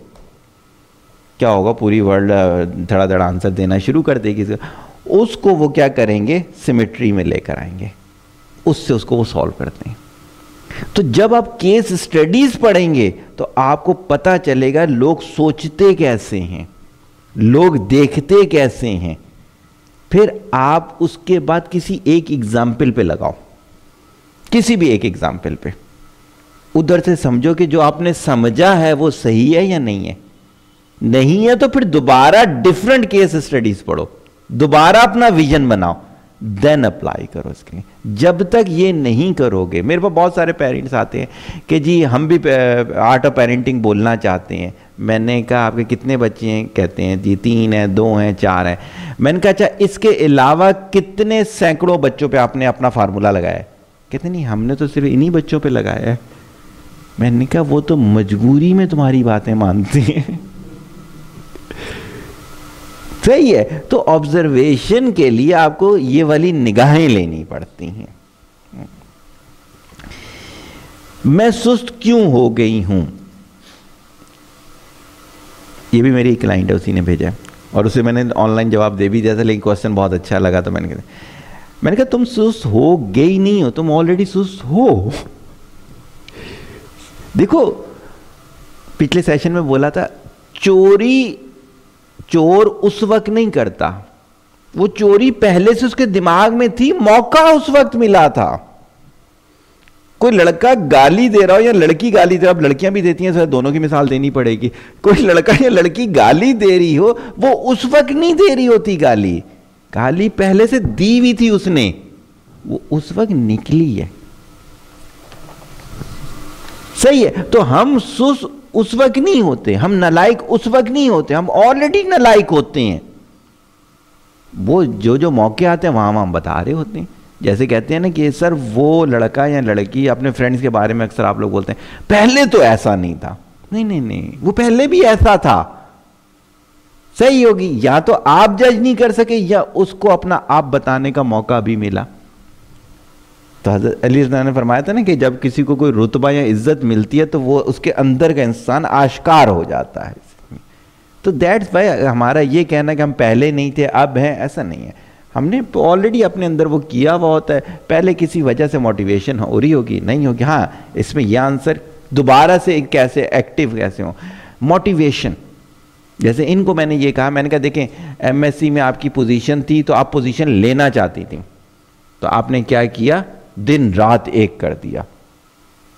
کیا ہوگا، پوری ورلڈ دھڑا دھڑا آنسر دینا شروع کر دے گی. اس کو وہ کیا کریں گے، سیمیٹری میں لے کر آئیں گے، اس سے اس کو وہ سالو کرتے ہیں. تو جب آپ کیس اسٹڈیز پڑھیں گے تو آپ کو پتہ چلے گا لوگ سوچتے کیسے ہیں، لوگ دیکھتے کیسے ہیں. پھر آپ اس کے بعد کسی ایک ایگزامپل پہ لگاؤ، کسی بھی ایک ایگزامپل پہ ادھر سے سمجھو کہ جو آپ نے سمجھا ہے وہ صحیح ہے یا نہیں ہے. نہیں ہے تو پھر دوبارہ ڈیفرنٹ کیس اسٹڈیز پڑھو، دوبارہ اپنا ویژن بناؤ، دین اپلائی کرو اس کے. جب تک یہ نہیں کرو گے، میرے پاس بہت سارے پیرنٹس آتے ہیں کہ جی ہم بھی آرٹ آف پیرنٹنگ بولنا چاہتے ہیں. میں نے کہا آپ کے کتنے بچے ہیں؟ کہتے ہیں جی 3 ہیں، 2 ہیں، 4 ہیں. میں نے کہا اچھا اس کے علاوہ کتنے سینکڑوں بچوں پہ آپ نے اپنا فارمولا لگایا ہے؟ کہتے نہیں ہم نے تو صرف انہی بچوں پہ لگایا ہے. میں نے کہا وہ تو مجبوری میں تمہاری باتیں مانتے ہیں. صحیح ہے. تو آبزرویشن کے لیے آپ کو یہ والی نگاہیں لینی پڑتی ہیں. میں سست کیوں ہو گئی ہوں، یہ بھی میری کلائنٹ ہے، اسی نے بھیجا اور اسے میں نے آن لائن جواب دے بھی دیا تھا، لیکن کوسچن بہت اچھا لگا تو میں نے کہا تم سست ہو گئی نہیں ہو، تم آلریڈی سست ہو. دیکھو پچھلے سیشن میں بولا تھا چور اس وقت نہیں کرتا، وہ چوری پہلے سے اس کے دماغ میں تھی، موقع اس وقت ملا تھا. کوئی لڑکا گالی دے رہا ہو یا لڑکی گالی دے رہا ہو، اب لڑکیاں بھی دیتی ہیں، دونوں کی مثال دینی پڑے گی. کوئی لڑکا یا لڑکی گالی دے رہی ہو، وہ اس وقت نہیں دے رہی ہوتی گالی پہلے سے دی ہوئی تھی اس نے، وہ اس وقت نکلی ہے. صحیح ہے. تو ہم سست اس وقت نہیں ہوتے، ہم نالائق اس وقت نہیں ہوتے، ہم آلریڈی نالائق ہوتے ہیں. وہ جو موقع آتے ہیں وہاں ہم بتا رہے ہوتے ہیں. جیسے کہتے ہیں نا کہ سر وہ لڑکا یا لڑکی اپنے فرینڈز کے بارے میں اکثر آپ لوگ بولتے ہیں پہلے تو ایسا نہیں تھا. نہیں، وہ پہلے بھی ایسا تھا. صحیح ہوگی، یا تو آپ جج نہیں کر سکے یا اس کو اپنا آپ بتانے کا موقع بھی ملا. تو حضرت علی رضی اللہ عنہ نے فرمایا تھا نا کہ جب کسی کو کوئی رتبہ یا عزت ملتی ہے تو وہ اس کے اندر کا انسان آشکار ہو جاتا ہے. تو دیٹس وائی ہمارا یہ کہنا کہ ہم پہلے نہیں تھے اب ہیں، ایسا نہیں ہے. ہم نے آلریڈی اپنے اندر وہ کیا ہوا ہوتا ہے. پہلے کسی وجہ سے موٹیویشن ہو رہی ہوگی، نہیں ہوگی. ہاں اس میں یہ آنسر دوبارہ سے کیسے ایکٹیو کیسے ہوں. موٹیویشن جیسے ان کو میں نے یہ کہا، میں نے کہا دیکھیں MSc میں آپ کی پوزیشن تھی تو آپ پوزیشن لینا چاہتی تھی، تو آپ نے کیا کیا، دن رات ایک کر دیا.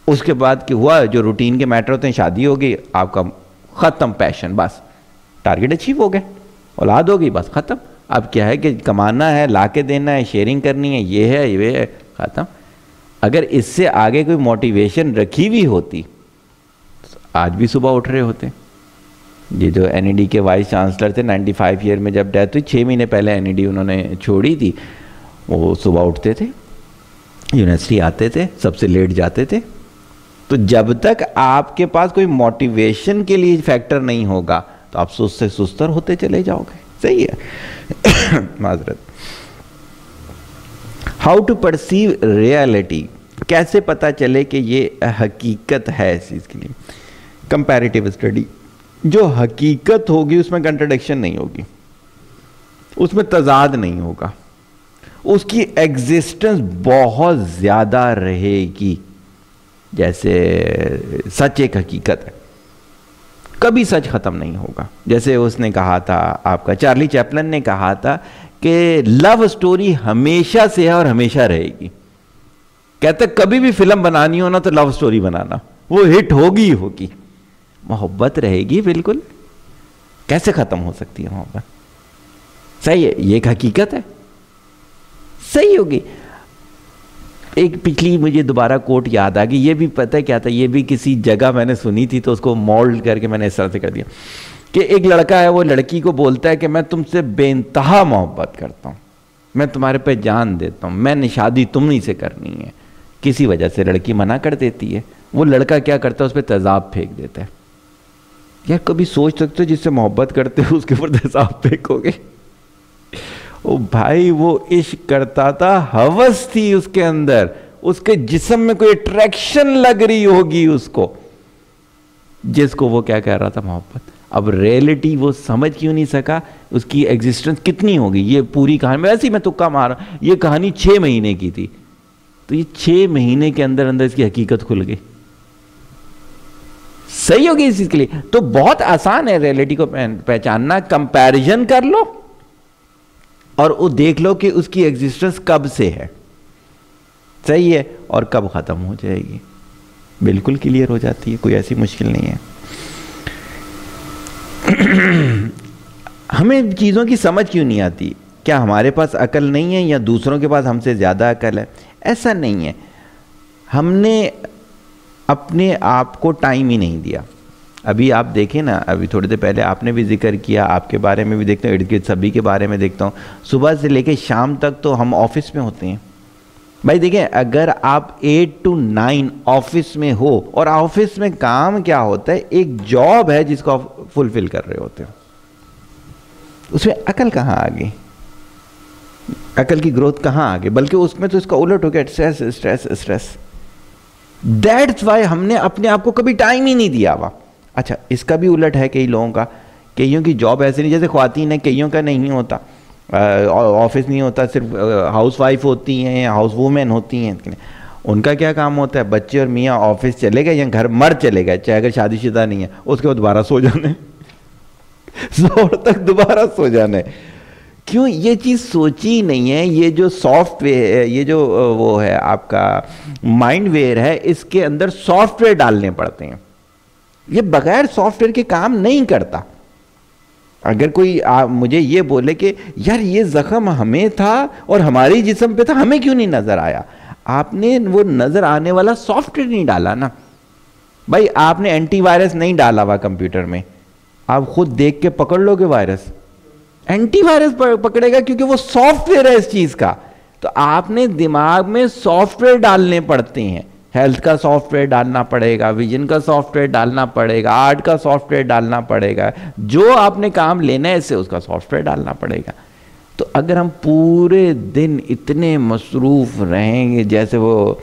اس کے بعد کہ ہوا جو روٹین کے میٹر ہوتے ہیں، شادی ہوگی، آپ کا ختم پیشن، بس ٹارگیٹ اچیو ہو گئے، اولاد ہوگی، بس ختم. اب کیا ہے کہ کمانا ہے، لا کے دینا ہے، شیئرنگ کرنی ہے، یہ ہے ختم. اگر اس سے آگے کوئی موٹیویشن رکھی ہوئی ہوتی آج بھی صبح اٹھ رہے ہوتے. یہ جو این ای ڈی کے وائس چانسلر تھے 95 ایئر میں جب ڈیتھ ہوئی 6 مہینے پہلے این ای ڈی انہوں نے چھوڑی تھی, وہ صبح اٹھتے تھے, یونیورسٹی آتے تھے, سب سے لیٹ جاتے تھے. تو جب تک آپ کے پاس کوئی موٹیویشن کے لیے فیکٹر نہیں ہوگا تو آپ سست سے سستر ہوتے چلے جاؤ گے. صحیح ہے. معذرت. ہاؤ ٹو پرسیو ریالٹی, کیسے پتا چلے کہ یہ حقیقت ہے اس چیز کے لیے. کمپیریٹیو اسٹڈی, جو حقیقت ہوگی اس میں کنٹرڈکشن نہیں ہوگی, اس میں تضاد نہیں ہوگا, اس کی ایگزسٹنس بہت زیادہ رہے گی. جیسے سچ ایک حقیقت ہے, کبھی سچ ختم نہیں ہوگا. جیسے اس نے کہا تھا, آپ کا چارلی چیپلن نے کہا تھا کہ لو سٹوری ہمیشہ سے ہے اور ہمیشہ رہے گی. کہتا ہے کبھی بھی فلم بنانی ہو نا تو لو سٹوری بنانا, وہ ہٹ ہوگی ہوگی. محبت رہے گی بالکل, کیسے ختم ہو سکتی ہے محبت؟ صحیح ہے, یہ ایک حقیقت ہے, صحیح ہوگی. ایک پچھلی مجھے دوبارہ کوٹ یاد آ گئی, یہ بھی پتہ ہے کیا تھا, یہ بھی کسی جگہ میں نے سنی تھی تو اس کو مولڈ کر کے میں نے اس طرح سے کر دیا کہ ایک لڑکا ہے, وہ لڑکی کو بولتا ہے کہ میں تم سے بے انتہا محبت کرتا ہوں, میں تمہارے پہ جان دیتا ہوں, میں نے شادی تم ہی سے کرنی ہے. کسی وجہ سے لڑکی منع کر دیتی ہے, وہ لڑکا کیا کرتا ہے, اس پہ تیزاب پھینک دیتا ہے. یار کبھی سوچ سکتے ہو جس سے محبت کرتے ہو اس کے اوپر تیزاب پھینکو گے؟ او بھائی وہ عشق کرتا تھا, ہوس تھی اس کے اندر, اس کے جسم میں کوئی اٹریکشن لگ رہی ہوگی اس کو, جس کو وہ کیا کہہ رہا تھا, محبت. اب ریئلٹی وہ سمجھ کیوں نہیں سکا, اس کی ایگزسٹنس کتنی ہوگی. یہ پوری کہانی میں ویسے ہی میں تکا مارا, یہ کہانی 6 مہینے کی تھی, تو یہ 6 مہینے کے اندر اندر اس کی حقیقت کھل گئی. صحیح ہوگی اس چیز کے لیے. تو بہت آسان ہے ریئلٹی کو پہچاننا. کمپیریزن کر لو اور وہ دیکھ لو کہ اس کی ایگزسٹنس کب سے ہے, صحیح ہے, اور کب ختم ہو جائے گی. بالکل کلیئر ہو جاتی ہے, کوئی ایسی مشکل نہیں ہے. ہمیں چیزوں کی سمجھ کیوں نہیں آتی؟ کیا ہمارے پاس عقل نہیں ہے یا دوسروں کے پاس ہم سے زیادہ عقل ہے؟ ایسا نہیں ہے, ہم نے اپنے آپ کو ٹائم ہی نہیں دیا. ابھی آپ دیکھیں نا, ابھی تھوڑی دیر پہلے آپ نے بھی ذکر کیا, آپ کے بارے میں بھی دیکھتا ہوں, ارد گرد سبھی کے بارے میں دیکھتا ہوں, صبح سے لے کے شام تک تو ہم آفس میں ہوتے ہیں. بھائی دیکھیں, اگر آپ 8 to 9 آفس میں ہو, اور آفس میں کام کیا ہوتا ہے, ایک جاب ہے جس کو آپ فلفل کر رہے ہوتے ہو, اس میں عقل کہاں آگئی, عقل کی گروتھ کہاں آگئی؟ بلکہ اس میں تو اس کا الٹ ہو گیا, stress stress stress. That's why ہم نے اپنے آپ کو کبھی ٹائم ہی نہیں دیا ہوا. اچھا, اس کا بھی الٹ ہے کئی لوگوں کا, کئیوں کی جاب ایسے نہیں, جیسے خواتین ہیں, کئیوں کا نہیں ہوتا, آفس نہیں ہوتا, صرف ہاؤس وائف ہوتی ہیں, ہاؤس وومن ہوتی ہیں. ان کا کیا کام ہوتا ہے, بچے اور میاں آفس چلے گئے یا گھر مر چلے گئے, چاہے اگر شادی شدہ نہیں ہے, اس کے بعد دوبارہ سو جانے, زور تک دوبارہ سو جانے. کیوں؟ یہ چیز سوچی نہیں ہے. یہ جو سافٹ ویئر ہے, یہ جو وہ ہے آپ کا مائنڈ ویئر ہے, اس کے اندر سافٹ ویئر ڈالنے پڑتے ہیں. یہ بغیر سافٹ ویئر کے کام نہیں کرتا. اگر کوئی مجھے یہ بولے کہ یار یہ زخم ہمیں تھا اور ہماری جسم پہ تھا, ہمیں کیوں نہیں نظر آیا؟ آپ نے وہ نظر آنے والا سافٹ ویئر نہیں ڈالا نا. بھائی آپ نے اینٹی وائرس نہیں ڈالا ہوا کمپیوٹر میں, آپ خود دیکھ کے پکڑ لو گے وائرس, اینٹی وائرس پکڑے گا کیونکہ وہ سافٹ ویئر ہے اس چیز کا. تو آپ نے دماغ میں سافٹ ویئر ڈالنے پڑتے ہیں. ہیلتھ کا سافٹ ویئر ڈالنا پڑے گا, ویژن کا سافٹ ویئر ڈالنا پڑے گا, آرٹ کا سافٹ ویئر ڈالنا پڑے گا, جو آپ نے کام لینا ہے اس سے اس کا سافٹ ویئر ڈالنا پڑے گا. تو اگر ہم پورے دن اتنے مصروف رہیں گے, جیسے وہ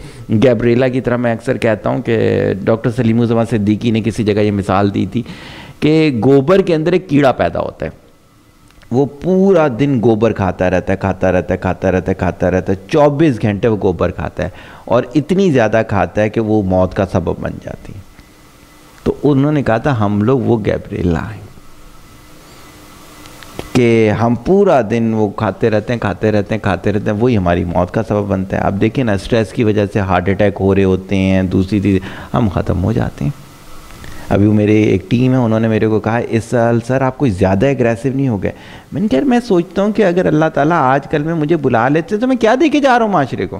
گیبریلا کی طرح, میں اکثر کہتا ہوں کہ ڈاکٹر سلیم الزمان صدیقی نے کسی جگہ یہ مثال دی تھی کہ گوبر کے اندر ایک کیڑا پیدا ہوتا ہے, وہ پورا دن گوبر کھاتا رہتا ہے, کھاتا رہتا ہے, کھاتا رہتا ہے, کھاتا رہتا ہے, 24 گھنٹے وہ گوبر کھاتا ہے, اور اتنی زیادہ کھاتا ہے کہ وہ موت کا سبب بن جاتی ہے. تو انہوں نے کہا تھا ہم لوگ وہ گیبریلا ہیں کہ ہم پورا دن وہ کھاتے رہتے ہیں, کھاتے رہتے ہیں, کھاتے رہتے ہیں, وہی ہماری موت کا سبب بنتا ہے. آپ دیکھیں نا, اسٹریس کی وجہ سے ہارٹ اٹیک ہو رہے ہوتے ہیں, دوسری چیز, ہم ختم ہو جاتے ہیں. ابھی میرے ایک ٹیم ہے, انہوں نے میرے کو کہا اس سال سر آپ کوئی زیادہ ایگریسو نہیں ہو گئے. میں نے کہا میں سوچتا ہوں کہ اگر اللہ تعالیٰ آج کل میں مجھے بلا لیتے تو میں کیا دے کے جا رہا ہوں معاشرے کو.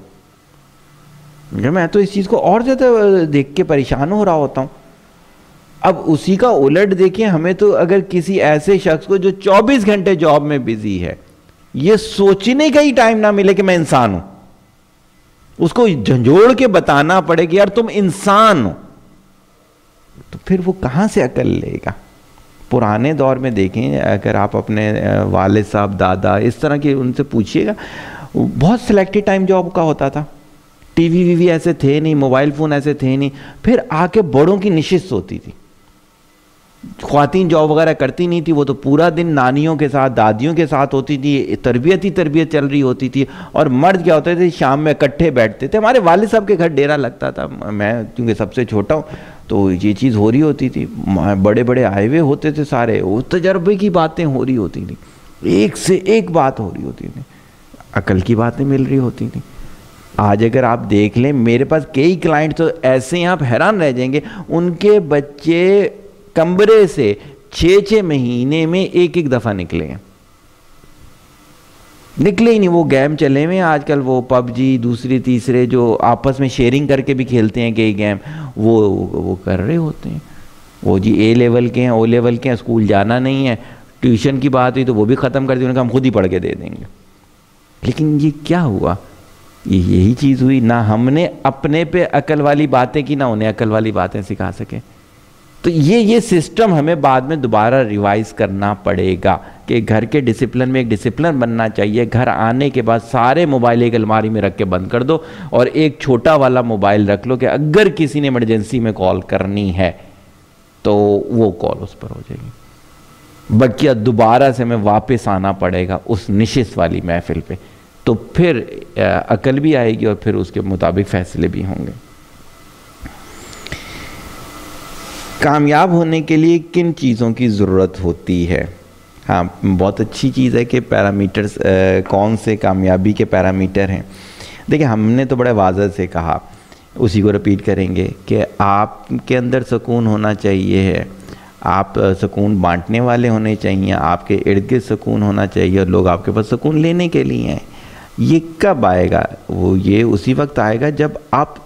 میں تو اس چیز کو اور زیادہ دیکھ کے پریشان ہو رہا ہوتا ہوں. اب اسی کا الٹ دیکھیں, ہمیں تو اگر کسی ایسے شخص کو جو 24 گھنٹے جاب میں بزی ہے, یہ سوچنے کا ہی ٹائم نہ ملے کہ میں انسان ہوں, اس کو جھنجھوڑ کے بتانا پڑے کہ یار تم انسان ہو, تو پھر وہ کہاں سے عقل لے گا؟ پرانے دور میں دیکھیں, اگر آپ اپنے والد صاحب, دادا, اس طرح کے ان سے پوچھئے گا, بہت سلیکٹڈ ٹائم جاب کا ہوتا تھا. ٹی وی ایسے تھے نہیں, موبائل فون ایسے تھے نہیں. پھر آ کے بڑوں کی نشست ہوتی تھی. خواتین جاب وغیرہ کرتی نہیں تھی, وہ تو پورا دن نانیوں کے ساتھ, دادیوں کے ساتھ ہوتی تھی, تربیت چل رہی ہوتی تھی. اور مرد کیا ہوتے تھے, شام میں اکٹھے بیٹھتے تھے. ہمارے والد صاحب کے گھر ڈیرا لگتا تھا, میں کیونکہ سب سے چھوٹا ہوں تو یہ چیز ہو رہی ہوتی تھی. بڑے بڑے آئے ہوئے ہوتے تھے سارے, وہ تجربے کی باتیں ہو رہی ہوتی تھیں, ایک سے ایک بات ہو رہی ہوتی تھی, عقل کی باتیں مل رہی ہوتی تھیں. آج اگر آپ دیکھ لیں, میرے پاس کئی کلائنٹ تو ایسے ہیں, آپ حیران رہ جائیں گے, ان کے بچے کمرے سے 6 مہینے میں ایک دفعہ نکلے ہیں, نکلے ہی نہیں. وہ گیم چلے ہوئے ہیں آج کل, وہ پب جی, دوسری تیسرے جو آپس میں شیئرنگ کر کے بھی کھیلتے ہیں کئی گیم, وہ کر رہے ہوتے ہیں. وہ جی اے لیول کے ہیں, او لیول کے ہیں, اسکول جانا نہیں ہے. ٹیوشن کی بات ہوئی تو وہ بھی ختم کر دی, انہوں نے کہا ہم خود ہی پڑھ کے دے دیں گے. لیکن یہ کیا ہوا؟ یہی چیز ہوئی, نہ ہم نے اپنے پہ عقل والی باتیں کی, نہ انہیں عقل والی باتیں سکھا سکے. تو یہ سسٹم ہمیں بعد میں دوبارہ ریوائز کرنا پڑے گا کہ گھر کے ڈسپلن میں ایک ڈسپلن بننا چاہیے. گھر آنے کے بعد سارے موبائل ایک الماری میں رکھ کے بند کر دو, اور ایک چھوٹا والا موبائل رکھ لو کہ اگر کسی نے ایمرجنسی میں کال کرنی ہے تو وہ کال اس پر ہو جائے گی. بلکہ دوبارہ سے ہمیں واپس آنا پڑے گا اس نشست والی محفل پہ, تو پھر عقل بھی آئے گی اور پھر اس کے مطابق فیصلے بھی ہوں گے. کامیاب ہونے کے لیے کن چیزوں کی ضرورت ہوتی ہے؟ ہاں, بہت اچھی چیز ہے کہ پیرامیٹرز, کون سے کامیابی کے پیرامیٹر ہیں. دیکھیں, ہم نے تو بڑے واضح سے کہا, اسی کو رپیٹ کریں گے کہ آپ کے اندر سکون ہونا چاہیے ہے, آپ سکون بانٹنے والے ہونے چاہیے, آپ کے ارد گرد سکون ہونا چاہیے, اور لوگ آپ کے پاس سکون لینے کے لیے ہیں. یہ کب آئے گا؟ وہ یہ اسی وقت آئے گا جب آپ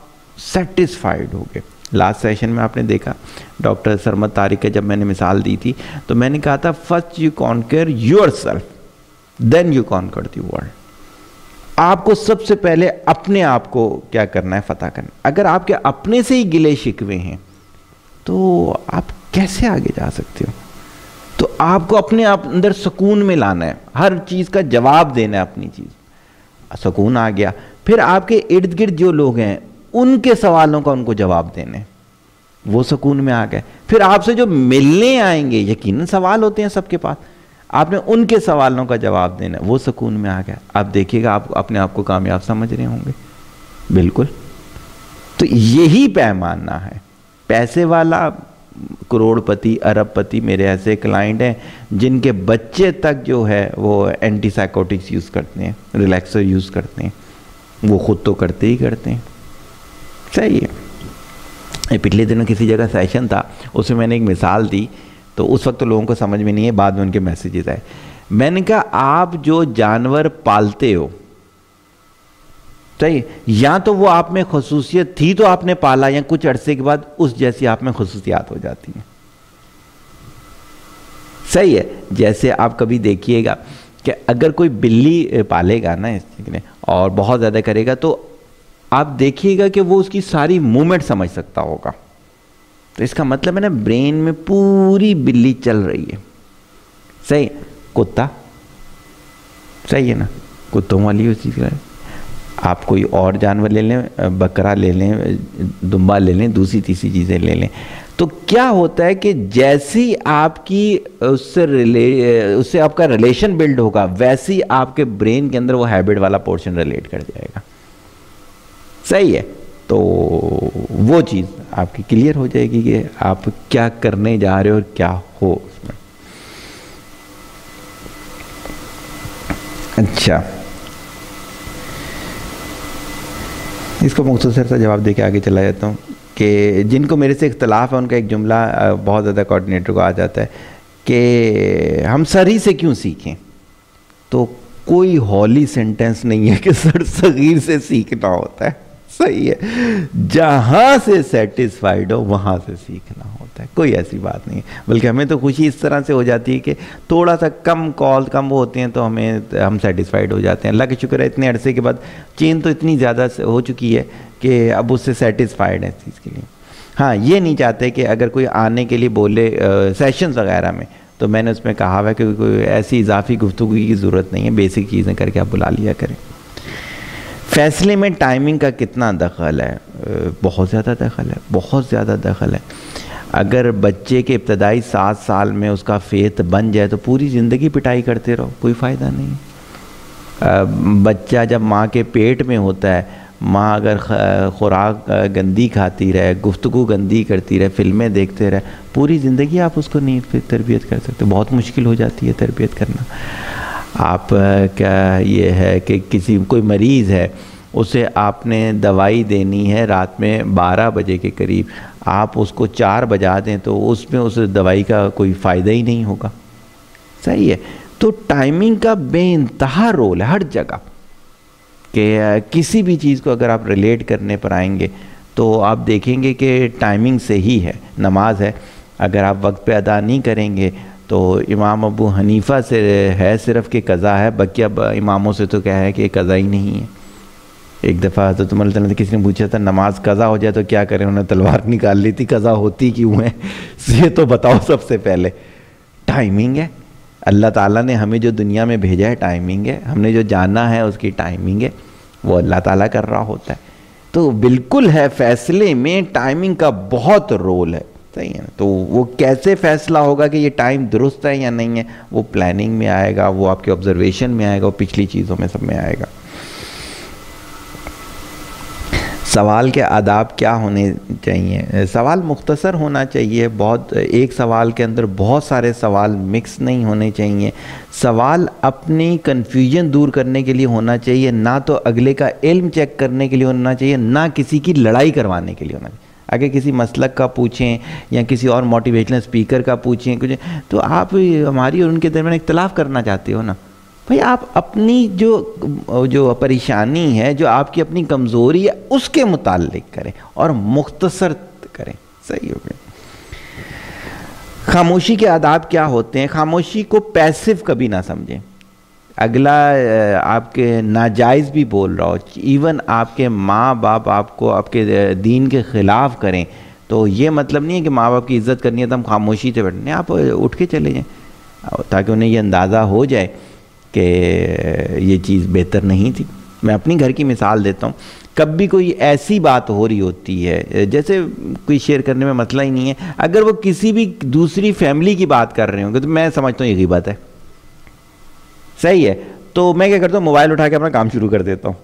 سیٹسفائیڈ ہو گے. لاسٹ سیشن میں آپ نے دیکھا, ڈاکٹر سرمد طارق کے جب میں نے مثال دی تھی تو میں نے کہا تھا first you conquer yourself then you conquer the world. آپ کو سب سے پہلے اپنے آپ کو کیا کرنا ہے, فتح کرنا. اگر آپ کے اپنے سے ہی گلے شکوے ہیں تو آپ کیسے آگے جا سکتے ہو؟ تو آپ کو اپنے آپ اندر سکون میں لانا ہے, ہر چیز کا جواب دینا ہے اپنی چیز. سکون آ گیا, پھر آپ کے ارد گرد جو لوگ ہیں ان کے سوالوں کا ان کو جواب دینے, وہ سکون میں آ گئے. پھر آپ سے جو ملنے آئیں گے, یقیناً سوال ہوتے ہیں سب کے پاس, آپ نے ان کے سوالوں کا جواب دینا, وہ سکون میں آ گیا. آپ دیکھیے گا آپ اپنے آپ کو کامیاب سمجھ رہے ہوں گے. بالکل. تو یہی پیمانہ ہے. پیسے والا, کروڑ پتی, ارب پتی, میرے ایسے کلائنٹ ہیں جن کے بچے تک جو ہے وہ اینٹی سائیکوٹکس یوز کرتے ہیں, ریلیکسر یوز کرتے ہیں. وہ خود تو کرتے ہی کرتے ہیں. صحیح ہے. پچھلے دنوں کسی جگہ سیشن تھا, اس میں میں نے ایک مثال دی, تو اس وقت تو لوگوں کو سمجھ میں نہیں ہے, بعد میں ان کے میسیجز آئے. میں نے کہا آپ جو جانور پالتے ہو, صحیح, یا تو وہ آپ میں خصوصیت تھی تو آپ نے پالا, یا کچھ عرصے کے بعد اس جیسی آپ میں خصوصیات ہو جاتی ہیں. صحیح ہے. جیسے آپ کبھی دیکھیے گا کہ اگر کوئی بلی پالے گا نا اور بہت زیادہ کرے گا, تو آپ دیکھیے گا کہ وہ اس کی ساری موومنٹ سمجھ سکتا ہوگا. تو اس کا مطلب ہے نا, برین میں پوری بلی چل رہی ہے. صحیح. کتا, صحیح ہے نا, کتوں والی اسی طرح. آپ کوئی اور جانور لے لیں, بکرا لے لیں, دمبا لے لیں, دوسری تیسری چیزیں لے لیں, تو کیا ہوتا ہے کہ جیسی آپ کی اس سے آپ کا ریلیشن بلڈ ہوگا, ویسی آپ کے برین کے اندر وہ ہیبٹ والا پورشن ریلیٹ کر جائے گا. صحیح ہے. تو وہ چیز آپ کی کلیئر ہو جائے گی کہ آپ کیا کرنے جا رہے ہو اور کیا ہو اس میں. اچھا, اس کو مختصر سا جواب دے کے آگے چلا جاتا ہوں کہ جن کو میرے سے اختلاف ہے ان کا ایک جملہ بہت زیادہ کوآرڈینیٹر کو آ جاتا ہے کہ ہم سر ہی سے کیوں سیکھیں. تو کوئی ہولی سینٹنس نہیں ہے کہ سر صغیر سے سیکھنا ہوتا ہے. صحیح ہے، جہاں سے سیٹسفائیڈ ہو وہاں سے سیکھنا ہوتا ہے، کوئی ایسی بات نہیں ہے۔ بلکہ ہمیں تو خوشی اس طرح سے ہو جاتی ہے کہ تھوڑا سا کم کال کم وہ ہوتے ہیں تو ہم سیٹسفائیڈ ہو جاتے ہیں۔ اللہ کا شکر ہے اتنے عرصے کے بعد چین تو اتنی زیادہ ہو چکی ہے کہ اب اس سے سیٹسفائیڈ ہے اس چیز کے لیے۔ ہاں یہ نہیں چاہتے کہ اگر کوئی آنے کے لیے بولے سیشنز وغیرہ میں، تو میں نے اس میں کہا ہوا ہے کہ کوئی ایسی اضافی گفتگو کی ضرورت نہیں ہے، بیسک چیزیں کر کے آپ بلا لیا کریں۔ فیصلے میں ٹائمنگ کا کتنا دخل ہے؟ بہت زیادہ دخل ہے، بہت زیادہ دخل ہے۔ اگر بچے کے ابتدائی 7 سال میں اس کا فیت بن جائے تو پوری زندگی پٹائی کرتے رہو، کوئی فائدہ نہیں۔ بچہ جب ماں کے پیٹ میں ہوتا ہے، ماں اگر خوراک گندی کھاتی رہے، گفتگو گندی کرتی رہے، فلمیں دیکھتے رہے، پوری زندگی آپ اس کو نہیں تربیت کر سکتے، بہت مشکل ہو جاتی ہے تربیت کرنا۔ آپ کیا یہ ہے کہ کوئی مریض ہے، اسے آپ نے دوائی دینی ہے رات میں 12 بجے کے قریب، آپ اس کو 4 بجا دیں تو اس میں اس دوائی کا کوئی فائدہ ہی نہیں ہوگا۔ صحیح ہے، تو ٹائمنگ کا بے انتہا رول ہے ہر جگہ، کہ کسی بھی چیز کو اگر آپ ریلیٹ کرنے پر آئیں گے تو آپ دیکھیں گے کہ ٹائمنگ سے ہی ہے۔ نماز ہے، اگر آپ وقت پہ ادا نہیں کریں گے تو امام ابو حنیفہ سے ہے صرف کہ قضا ہے، بقیہ اماموں سے تو کیا ہے کہ قضا ہی نہیں ہے۔ ایک دفعہ حضرت عمر رضی اللہ عنہ کسی نے پوچھا تھا نماز قضا ہو جائے تو کیا کریں، انہوں نے تلوار نکال لی تھی، قضا ہوتی کیوں ہے؟ یہ تو بتاؤ سب سے پہلے۔ ٹائمنگ ہے، اللہ تعالیٰ نے ہمیں جو دنیا میں بھیجا ہے ٹائمنگ ہے، ہم نے جو جانا ہے اس کی ٹائمنگ ہے، وہ اللہ تعالیٰ کر رہا ہوتا ہے۔ تو بالکل ہے، فیصلے میں ٹائمنگ کا بہت رول ہے، صحیح ہے نا؟ تو وہ کیسے فیصلہ ہوگا کہ یہ ٹائم درست ہے یا نہیں ہے، وہ پلاننگ میں آئے گا، وہ آپ کے آبزرویشن میں آئے گا، وہ پچھلی چیزوں میں سب میں آئے گا۔ سوال کے آداب کیا ہونے چاہیے؟ سوال مختصر ہونا چاہیے، بہت ایک سوال کے اندر بہت سارے سوال مکس نہیں ہونے چاہیے۔ سوال اپنی کنفیوژن دور کرنے کے لیے ہونا چاہیے، نہ تو اگلے کا علم چیک کرنے کے لیے ہونا چاہیے، نہ کسی کی لڑائی کروانے کے لیے ہونا چاہیے۔ اگر کسی مسلک کا پوچھیں یا کسی اور موٹیویشنل اسپیکر کا پوچھیں کچھ، تو آپ ہماری اور ان کے درمیان اختلاف کرنا چاہتے ہو نا بھائی، آپ اپنی جو پریشانی ہے، جو آپ کی اپنی کمزوری ہے، اس کے متعلق کریں اور مختصر کریں، صحیح ہو گیا۔ خاموشی کے آداب کیا ہوتے ہیں؟ خاموشی کو پیسو کبھی نہ سمجھیں۔ اگلا آپ کے ناجائز بھی بول رہا ہو، ایون آپ کے ماں باپ آپ کو آپ کے دین کے خلاف کریں، تو یہ مطلب نہیں ہے کہ ماں باپ کی عزت کرنی ہے تو ہم خاموشی سے بیٹھیں، آپ اٹھ کے چلے جائیں تاکہ انہیں یہ اندازہ ہو جائے کہ یہ چیز بہتر نہیں تھی۔ میں اپنی گھر کی مثال دیتا ہوں، کبھی کوئی ایسی بات ہو رہی ہوتی ہے، جیسے کوئی شیئر کرنے میں مسئلہ ہی نہیں ہے، اگر وہ کسی بھی دوسری فیملی کی بات کر رہے ہوں گے تو میں سمجھتا ہوں یہ غیبت ہے، صحیح ہے۔ تو میں کیا کرتا ہوں، موبائل اٹھا کے اپنا کام شروع کر دیتا ہوں۔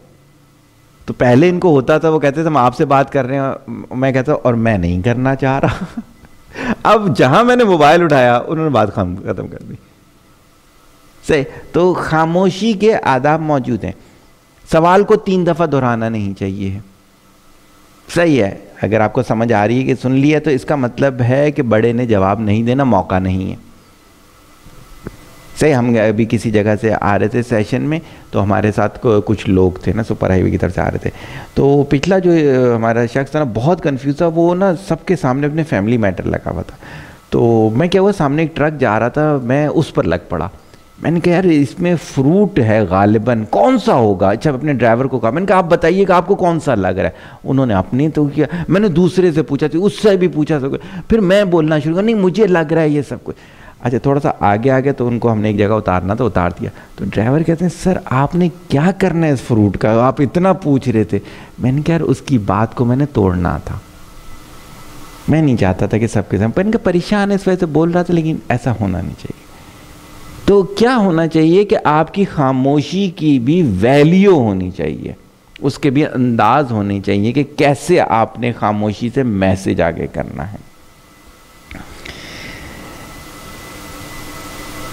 تو پہلے ان کو ہوتا تھا، وہ کہتے تھے ہم آپ سے بات کر رہے ہیں، میں کہتا ہوں اور میں نہیں کرنا چاہ رہا۔ اب جہاں میں نے موبائل اٹھایا انہوں نے بات ختم کر دی، صحیح۔ تو خاموشی کے آداب موجود ہیں۔ سوال کو 3 دفعہ دہرانا نہیں چاہیے، صحیح ہے۔ اگر آپ کو سمجھ آ رہی ہے کہ سن لیا تو اس کا مطلب ہے کہ بڑے نے جواب نہیں دینا، موقع نہیں ہے، صحیح۔ ہم ابھی کسی جگہ سے آ رہے تھے سیشن میں، تو ہمارے ساتھ کچھ لوگ تھے نا، سپر ہائی وے کی طرف سے آ رہے تھے، تو پچھلا جو ہمارا شخص تھا نا بہت کنفیوز تھا، وہ نا سب کے سامنے اپنے فیملی میٹر لگا ہوا تھا۔ تو میں کیا ہوا، سامنے ایک ٹرک جا رہا تھا، میں اس پر لگ پڑا۔ میں نے کہا یار اس میں فروٹ ہے غالباً، کون سا ہوگا؟ اچھا اپنے ڈرائیور کو کہا، میں نے کہا آپ بتائیے کہ آپ کو کون سا لگ رہا ہے؟ انہوں نے اپنی تو کیا، میں نے دوسرے سے پوچھا، اس سے بھی پوچھا، پھر میں بولنا شروع کیا، نہیں مجھے لگ رہا ہے یہ سب کچھ۔ اچھا تھوڑا سا آگے تو ان کو ہم نے ایک جگہ اتارنا تھا، اتار دیا۔ تو ڈرائیور کہتے ہیں سر آپ نے کیا کرنا ہے اس فروٹ کا، آپ اتنا پوچھ رہے تھے؟ میں نے کہا یار اس کی بات کو میں نے توڑنا تھا، میں نہیں چاہتا تھا کہ سب کے سامنے، میں پریشان ہے اس وجہ سے بول رہا تھا، لیکن ایسا ہونا نہیں چاہیے۔ تو کیا ہونا چاہیے کہ آپ کی خاموشی کی بھی ویلیو ہونی چاہیے، اس کے بھی انداز ہونے چاہیے کہ کیسے آپ نے خاموشی سے میسج آگے کرنا ہے۔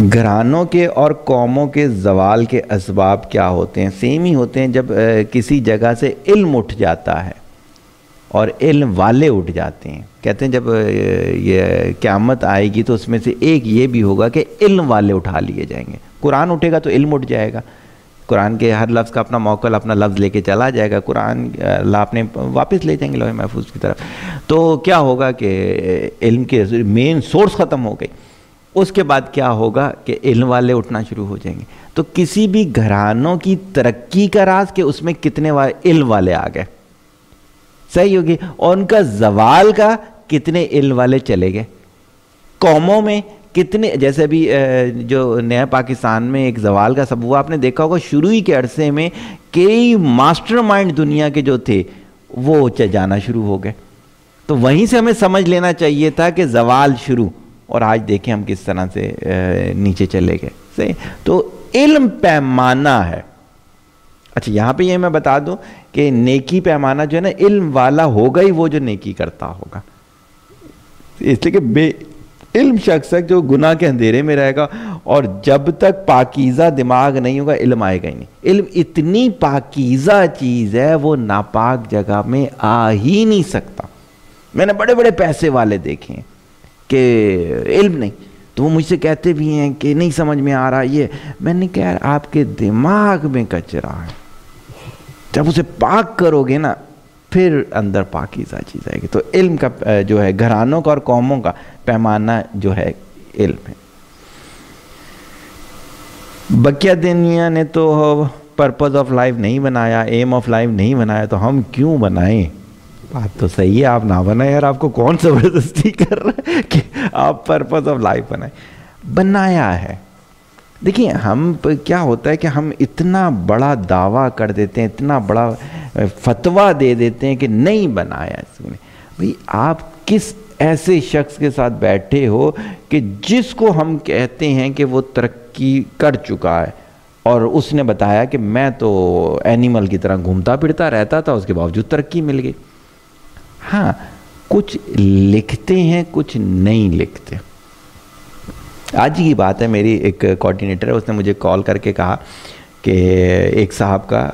گھرانوں کے اور قوموں کے زوال کے اسباب کیا ہوتے ہیں؟ سیم ہی ہوتے ہیں، جب کسی جگہ سے علم اٹھ جاتا ہے اور علم والے اٹھ جاتے ہیں۔ کہتے ہیں جب یہ قیامت آئے گی تو اس میں سے ایک یہ بھی ہوگا کہ علم والے اٹھا لیے جائیں گے۔ قرآن اٹھے گا تو علم اٹھ جائے گا، قرآن کے ہر لفظ کا اپنا موکل اپنا لفظ لے کے چلا جائے گا، قرآن اللہ اپنے واپس لے جائیں گے لوح محفوظ کی طرف، تو کیا ہوگا کہ علم کے مین سورس ختم ہو گئی. اس کے بعد کیا ہوگا کہ علم والے اٹھنا شروع ہو جائیں گے. تو کسی بھی گھرانوں کی ترقی کا راز کہ اس میں کتنے علم والے آ گئے، صحیح ہوگی، اور ان کا زوال کا کتنے علم والے چلے گئے. قوموں میں کتنے، جیسے بھی جو نیا پاکستان میں ایک زوال کا سبب ہوا، آپ نے دیکھا ہوگا شروع ہی کے عرصے میں کئی ماسٹر مائنڈ دنیا کے جو تھے وہ جانا شروع ہو گئے. تو وہیں سے ہمیں سمجھ لینا چاہیے تھا کہ زوال شروع، اور آج دیکھیں ہم کس طرح سے نیچے چلے گئے. صحیح. تو علم پیمانہ ہے. اچھا یہاں پہ یہ میں بتا دوں کہ نیکی پیمانہ جو ہے نا، علم والا ہوگا ہی وہ جو نیکی کرتا ہوگا. اس لیے کہ بے علم شخص ہے جو گناہ کے اندھیرے میں رہے گا، اور جب تک پاکیزہ دماغ نہیں ہوگا علم آئے گا ہی نہیں. علم اتنی پاکیزہ چیز ہے وہ ناپاک جگہ میں آ ہی نہیں سکتا. میں نے بڑے بڑے پیسے والے دیکھے ہیں کہ علم نہیں، تو وہ مجھ سے کہتے بھی ہیں کہ نہیں سمجھ میں آ رہا یہ. میں نے کہا آپ کے دماغ میں کچرا ہے، جب اسے پاک کرو گے نا پھر اندر پاکیزہ چیز آئے گی. تو علم کا جو ہے گھرانوں کا اور قوموں کا پیمانہ جو ہے علم ہے. بقیہ دنیا نے تو پرپز آف لائف نہیں بنایا، ایم آف لائف نہیں بنایا، تو ہم کیوں بنائیں؟ بات تو صحیح ہے، آپ نہ بنائیں یار، آپ کو کون زبردستی کر رہا ہے کہ آپ پرپز آف لائف بنائیں؟ بنایا ہے. دیکھیں ہم کیا ہوتا ہے کہ ہم اتنا بڑا دعویٰ کر دیتے ہیں، اتنا بڑا فتویٰ دے دیتے ہیں کہ نہیں بنایا اس نے. بھئی آپ کس ایسے شخص کے ساتھ بیٹھے ہو کہ جس کو ہم کہتے ہیں کہ وہ ترقی کر چکا ہے، اور اس نے بتایا کہ میں تو اینیمل کی طرح گھومتا پھرتا رہتا تھا، اس کے باوجود ترقی مل گئی. ہاں کچھ لکھتے ہیں کچھ نہیں لکھتے. آج کی بات ہے، میری ایک کوآرڈینیٹر ہے، اس نے مجھے کال کر کے کہا کہ ایک صاحب کا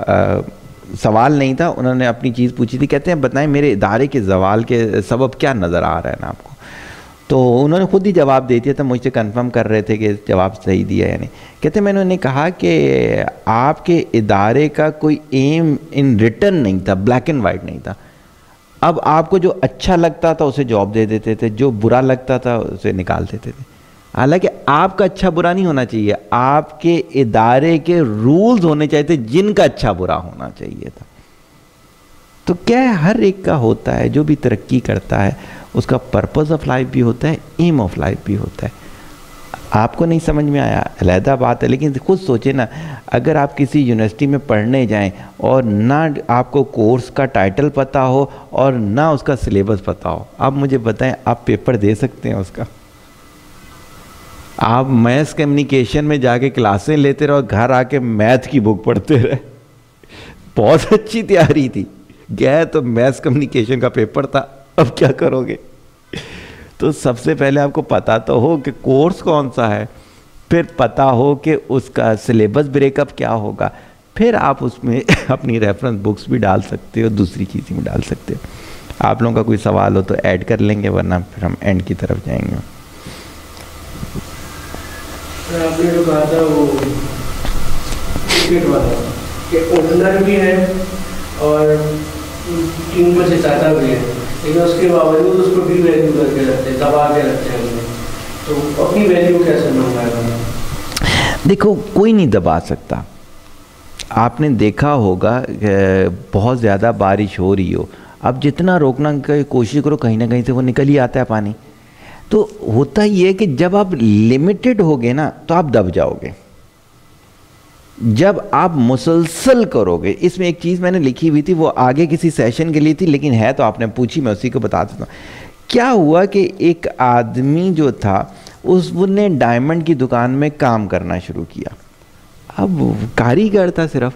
سوال نہیں تھا، انہوں نے اپنی چیز پوچھی تھی، کہتے ہیں بتائیں میرے ادارے کے زوال کے سبب کیا نظر آ رہا ہے نا آپ کو. تو انہوں نے خود ہی جواب دے دیا تھا، مجھ سے کنفرم کر رہے تھے کہ جواب صحیح دیا یا نہیں. کہتے ہیں میں نے کہا کہ آپ کے ادارے کا کوئی ایم ان ریٹن نہیں تھا، بلیک اینڈ وائٹ نہیں تھا. اب آپ کو جو اچھا لگتا تھا اسے جاب دے دیتے تھے، جو برا لگتا تھا اسے نکال دیتے تھے. حالانکہ آپ کا اچھا برا نہیں ہونا چاہیے، آپ کے ادارے کے رولز ہونے چاہیے تھے جن کا اچھا برا ہونا چاہیے تھا. تو کیا ہے، ہر ایک کا ہوتا ہے، جو بھی ترقی کرتا ہے اس کا پرپز آف لائف بھی ہوتا ہے، ایم آف لائف بھی ہوتا ہے. آپ کو نہیں سمجھ میں آیا علیحدہ بات ہے، لیکن خود سوچیں نا، اگر آپ کسی یونیورسٹی میں پڑھنے جائیں اور نہ آپ کو کورس کا ٹائٹل پتہ ہو اور نہ اس کا سلیبس پتہ ہو، آپ مجھے بتائیں آپ پیپر دے سکتے ہیں اس کا؟ آپ میتھس کمیونیکیشن میں جا کے کلاسیں لیتے رہو، گھر آ کے میتھ کی بک پڑھتے رہے. بہت اچھی تیاری تھی، گئے تو میتھس کمیونیکیشن کا پیپر تھا، اب کیا کرو گے؟ تو سب سے پہلے آپ کو پتہ تو ہو کہ کورس کون سا ہے، پھر پتہ ہو کہ اس کا سلیبس بریک اپ کیا ہوگا، پھر آپ اس میں اپنی ریفرنس بکس بھی ڈال سکتے ہو، دوسری چیزیں بھی ڈال سکتے ہو. آپ لوگوں کا کوئی سوال ہو تو ایڈ کر لیں گے، ورنہ پھر ہم اینڈ کی طرف جائیں گے. آپ نے جو کہا تھا وہ کرکٹ والا کہ اوپنر بھی ہے اور ٹیم کو جتاتا بھی ہے، لیکن اس کے باوجود اس کو بھی ویلیو کر کے رکھتے ہیں، دبا کے رکھتے ہیں. تو اپنی ویلیو کیسے منگائے گا؟ دیکھو کوئی نہیں دبا سکتا. آپ نے دیکھا ہوگا کہ بہت زیادہ بارش ہو رہی ہو، اب جتنا روکنا کی کوشش کرو کہیں نہ کہیں سے وہ نکل ہی آتا ہے پانی. تو ہوتا یہ کہ جب آپ لمیٹڈ ہوگے نا تو آپ دب جاؤ گے. جب آپ مسلسل کرو گے، اس میں ایک چیز میں نے لکھی ہوئی تھی، وہ آگے کسی سیشن کے لیے تھی لیکن ہے تو آپ نے پوچھی، میں اسی کو بتا دیتا ہوں. کیا ہوا کہ ایک آدمی جو تھا اس نے ڈائمنڈ کی دکان میں کام کرنا شروع کیا. اب کاریگر تھا صرف،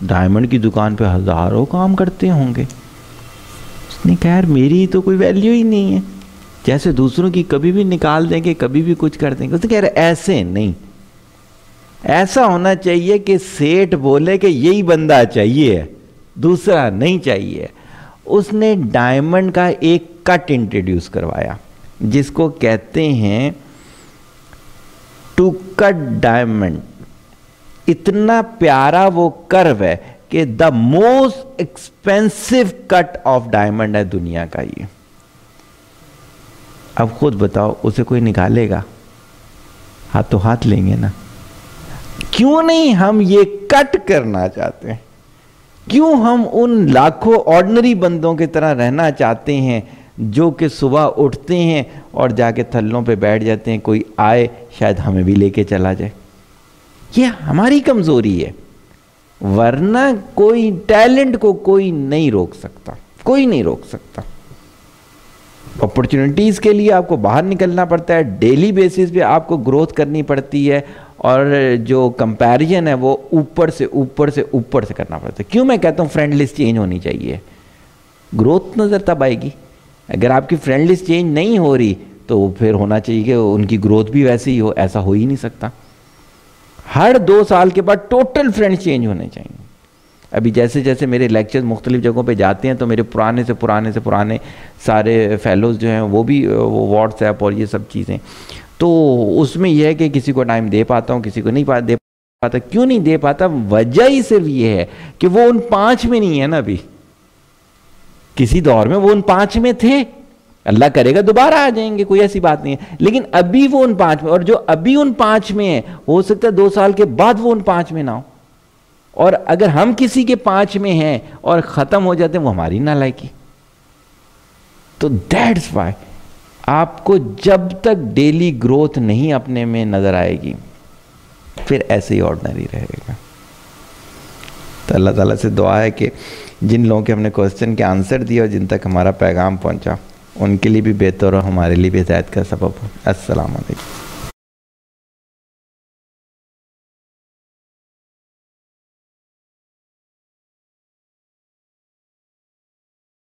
ڈائمنڈ کی دکان پہ ہزاروں کام کرتے ہوں گے. اس نے کہا یار میری تو کوئی ویلیو ہی نہیں ہے، جیسے دوسروں کی کبھی بھی نکال دیں گے، کبھی بھی کچھ کر دیں گے. اس نے کہا یار ایسے نہیں، ایسا ہونا چاہیے کہ سیٹ بولے کہ یہی بندہ چاہیے، دوسرا نہیں چاہیے. اس نے ڈائمنڈ کا ایک کٹ انٹروڈیوس کروایا جس کو کہتے ہیں ٹو کٹ ڈائمنڈ. اتنا پیارا وہ کرو ہے کہ the most expensive cut of diamond ہے دنیا کا یہ. اب خود بتاؤ اسے کوئی نکالے گا؟ ہاتھوں ہاتھ لیں گے نا. کیوں نہیں ہم یہ کٹ کرنا چاہتے ہیں؟ کیوں ہم ان لاکھوں آرڈنری بندوں کی طرح رہنا چاہتے ہیں جو کہ صبح اٹھتے ہیں اور جا کے تھلوں پہ بیٹھ جاتے ہیں, کوئی آئے شاید ہمیں بھی لے کے چلا جائے؟ یہ ہماری کمزوری ہے. ورنہ کوئی ٹیلنٹ کو کوئی نہیں روک سکتا, کوئی نہیں روک سکتا. اپرچونٹیز کے لیے آپ کو باہر نکلنا پڑتا ہے, ڈیلی بیسس پہ آپ کو گروتھ کرنی پڑتی ہے, اور جو کمپیریزن ہے وہ اوپر سے اوپر سے اوپر سے کرنا پڑتا ہے. کیوں میں کہتا ہوں فرینڈ لسٹ چینج ہونی چاہیے؟ گروتھ نظر تب آئے گی. اگر آپ کی فرینڈ لسٹ چینج نہیں ہو رہی تو پھر ہونا چاہیے کہ ان کی گروتھ بھی ویسے ہی ہو. ایسا ہو ہی نہیں سکتا. ہر 2 سال کے بعد ٹوٹل فرینڈ چینج ہونے چاہیے. ابھی جیسے جیسے میرے لیکچرز مختلف جگہوں پہ جاتے ہیں تو میرے پرانے سے پرانے سارے فیلوز جو ہیں وہ بھی واٹس ایپ اور یہ سب چیزیں, تو اس میں یہ ہے کہ کسی کو ٹائم دے پاتا ہوں, کسی کو نہیں دے پاتا. کیوں نہیں دے پاتا؟ وجہ ہی صرف یہ ہے کہ وہ ان 5 میں نہیں ہے نا. ابھی کسی دور میں وہ ان 5 میں تھے, اللہ کرے گا دوبارہ آ جائیں گے, کوئی ایسی بات نہیں ہے, لیکن ابھی وہ ان 5 میں, اور جو ابھی ان 5 میں ہے ہو سکتا ہے 2 سال کے بعد وہ ان 5 میں نہ ہو. اور اگر ہم کسی کے 5 میں ہیں اور ختم ہو جاتے ہیں, وہ ہماری نالائکی. تو دیٹس وائی آپ کو جب تک ڈیلی گروتھ نہیں اپنے میں نظر آئے گی پھر ایسے ہی آرڈنری رہے گا. تو اللہ تعالیٰ سے دعا ہے کہ جن لوگوں کے ہم نے کوسچن کے آنسر دیا اور جن تک ہمارا پیغام پہنچا ان کے لیے بھی بہتر اور ہمارے لیے بھی ہدایت کا سبب ہو. السلام علیکم.